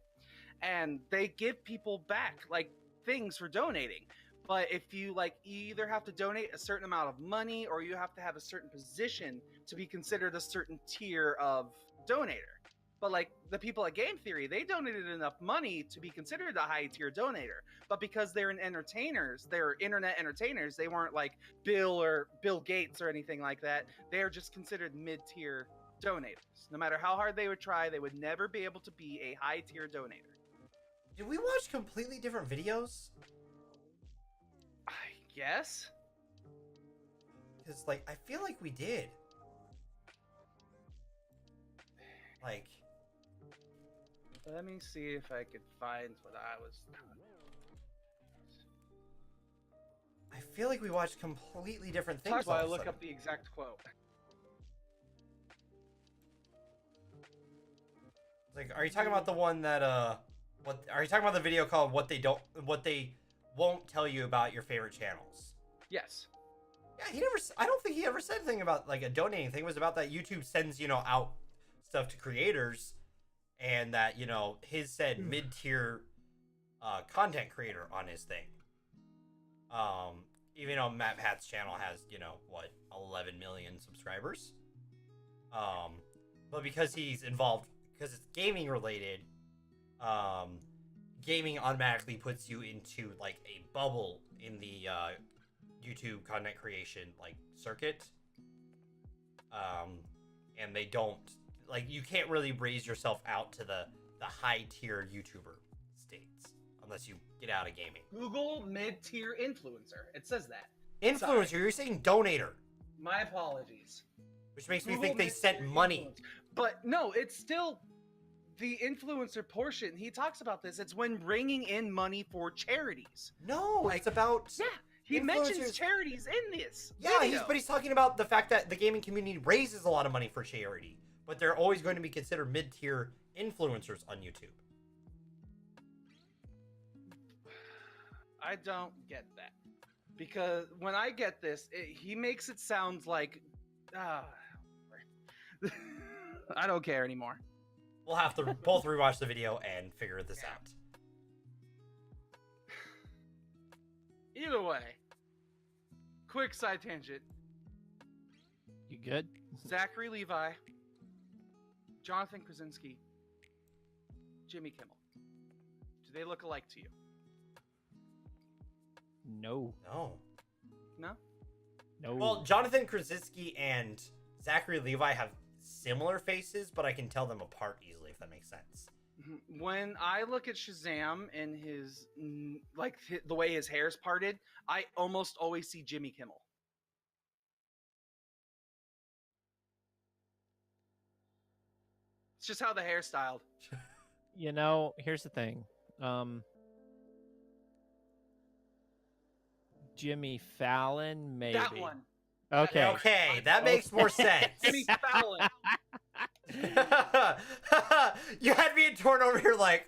S2: and they give people back like things for donating. But if you like, you either have to donate a certain amount of money or you have to have a certain position to be considered a certain tier of donator. But like the people at Game Theory, they donated enough money to be considered a high tier donator. But because they're entertainers, they're internet entertainers, they weren't like Bill or Bill Gates or anything like that. They're just considered mid-tier donators. No matter how hard they would try, they would never be able to be a high tier donator.
S3: Did we watch completely different videos?
S2: I guess.
S3: Because, like, I feel like we did. Like,
S2: let me see if I could find what I was.
S3: I feel like we watched completely different things.
S2: Talk while I look up the exact quote.
S3: Like, are you talking about the one that what are you talking about the video called what they won't tell you about your favorite channels?
S2: Yes.
S3: Yeah, I don't think he ever said anything about like a donating thing. It was about that YouTube sends, you know, out stuff to creators, and that, you know, his said mid-tier content creator on his thing. Even though Matt Pat's channel has, you know, what, 11 million subscribers. But because he's involved, because it's gaming related, gaming automatically puts you into like a bubble in the YouTube content creation like circuit. And they don't, like, you can't really raise yourself out to the high tier YouTuber states unless you get out of gaming.
S2: Google mid-tier influencer. It says that.
S3: Influencer, sorry. You're saying donator.
S2: My apologies.
S3: Which makes me think they sent money.
S2: But no, it's still the influencer portion. He talks about this. It's when bringing in money for charities.
S3: No, like, it's about...
S2: Yeah, he mentions charities in this.
S3: Yeah, but he's talking about the fact that the gaming community raises a lot of money for charity. But they're always going to be considered mid-tier influencers on YouTube.
S2: I don't get that. Because when I get this, he makes it sound like... I don't care anymore.
S3: We'll have to both rewatch the video and figure this out.
S2: Either way, quick side tangent.
S1: You good?
S2: Zachary Levi, Jonathan Krasinski, Jimmy Kimmel. Do they look alike to you?
S1: No.
S2: No?
S1: No.
S3: Well, Jonathan Krasinski and Zachary Levi have similar faces, but I can tell them apart easily, if that makes sense.
S2: When I look at Shazam and his, the way his hair's parted, I almost always see Jimmy Kimmel. It's just how the hair's styled.
S1: You know, here's the thing. Jimmy Fallon, maybe.
S2: That one.
S1: Okay.
S3: Okay, that makes more sense.
S2: Jimmy Fallon.
S3: You had me torn over here like...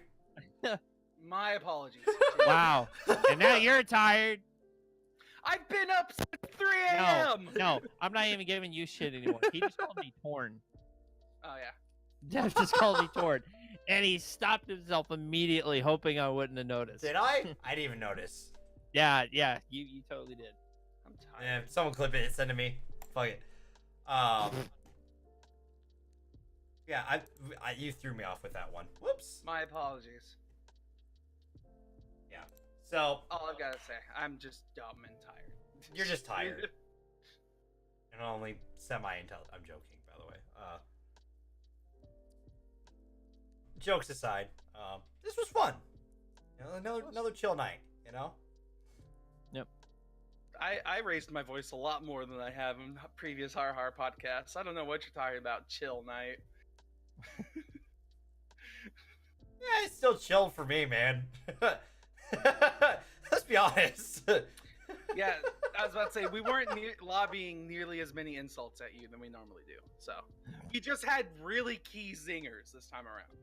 S2: My apologies.
S1: Wow. And now you're tired.
S2: I've been up since 3 a.m.
S1: No, I'm not even giving you shit anymore. He just called me torn.
S2: Oh, yeah.
S1: Jeff just called me torn. And he stopped himself immediately, hoping I wouldn't have noticed.
S3: Did I? I didn't even notice.
S1: Yeah, you totally did.
S2: I'm
S3: Yeah,
S2: tired.
S3: someone clip it and send it to me. Fuck it. Yeah, you threw me off with that one. Whoops.
S2: My apologies.
S3: Yeah. So
S2: All I've got to say, I'm just dumb and tired.
S3: you're just tired. And only semi-intelligent. I'm joking, by the way. Jokes aside, this was fun. You know, another chill night. You know.
S1: Yep.
S2: I raised my voice a lot more than I have in previous Har Har podcasts. I don't know what you're talking about, chill night.
S3: Yeah, it's still chill for me, man. Let's be honest.
S2: Yeah, I was about to say, we weren't lobbying nearly as many insults at you than we normally do. So, we just had really key zingers this time around.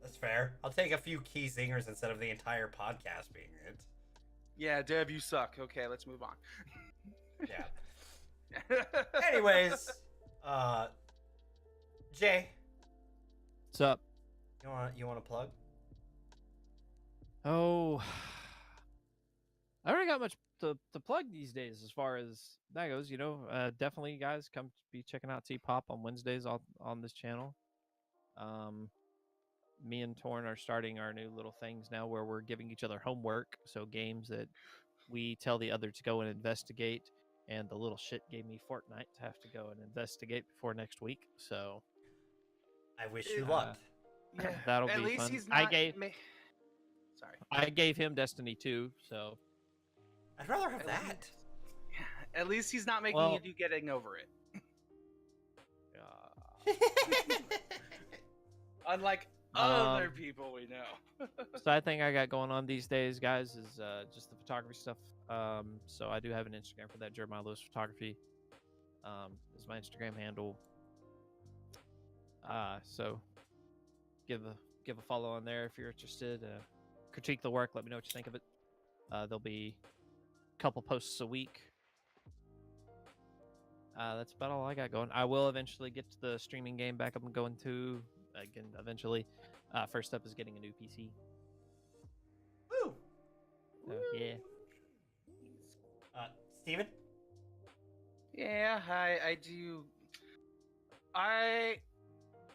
S3: That's fair. I'll take a few key zingers instead of the entire podcast being it.
S2: Yeah, Dev, you suck. Okay, let's move on.
S3: Yeah. Anyways, Jay,
S1: What's up?
S3: you want to plug?
S1: Oh, I don't really got much to plug these days as far as that goes. You know, definitely, guys, come be checking out T-Pop on Wednesdays on this channel. Me and Torn are starting our new little things now where we're giving each other homework. So games that we tell the other to go and investigate. And the little shit gave me Fortnite to have to go and investigate before next week. So
S3: I wish you luck.
S2: Yeah,
S1: that'll
S2: at
S1: be
S2: least
S1: fun.
S2: he's not. Sorry.
S1: I gave him Destiny 2, so
S3: I'd rather have
S2: At
S3: that.
S2: At least he's not making
S1: Well-
S2: you do getting over it. Unlike other people we know.
S1: side thing I got going on these days, guys, is just the photography stuff. So I do have an Instagram for that, Jeremiah Lewis Photography. Is my Instagram handle. So give a follow on there if you're interested. Critique the work. Let me know what you think of it. There'll be a couple posts a week. That's about all I got going. I will eventually get to the streaming game back up and going to again eventually. First step is getting a new PC.
S3: Woo!
S1: So, yeah.
S3: Steven?
S2: Yeah, I do. I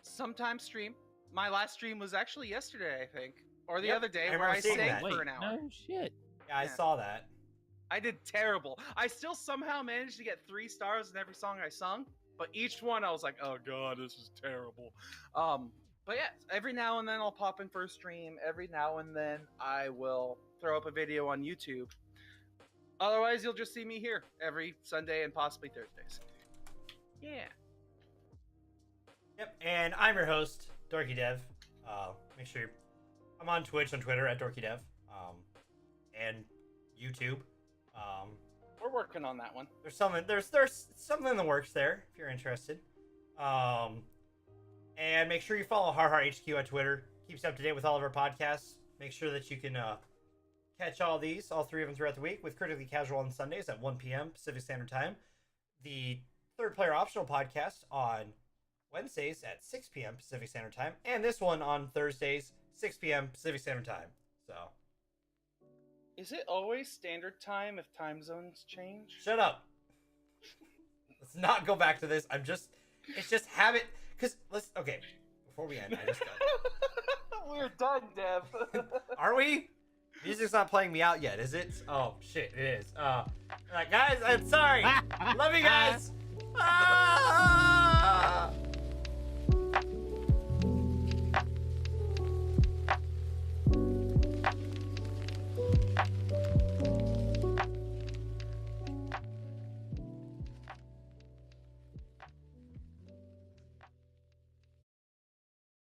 S2: sometimes stream. My last stream was actually yesterday, I think, or the
S3: Yep,
S2: other day,
S3: I
S2: where
S3: remember
S2: I
S3: seeing
S2: sang
S3: that.
S2: for an hour.
S1: No shit.
S3: Yeah, I
S2: Yeah.
S3: saw that.
S2: I did terrible. I still somehow managed to get 3 stars in every song I sung, but each one I was like, oh god, this is terrible. But yeah, every now and then I'll pop in for a stream. Every now and then I will throw up a video on YouTube. Otherwise, you'll just see me here every Sunday and possibly Thursdays. Yeah.
S3: Yep, and I'm your host, DorkyDev. Make sure I'm on Twitch and Twitter at DorkyDev, and YouTube.
S2: We're working on that one.
S3: There's something in the works there if you're interested. And make sure you follow Har Har HQ on Twitter. Keeps up to date with all of our podcasts. Make sure that you can catch all three of them throughout the week with Critically Casual on Sundays at 1 p.m. Pacific Standard Time. The Third Player Optional podcast on Wednesdays at 6 p.m. Pacific Standard Time. And this one on Thursdays, 6 p.m. Pacific Standard Time. So.
S2: Is it always standard time if time zones change?
S3: Shut up. Let's not go back to this. It's just habit. Okay, before we end, I just got
S2: We're done, Dev.
S3: Are we? Music's not playing me out yet, is it? Oh, shit, it is. Alright, guys, I'm sorry. Love you guys. Ah!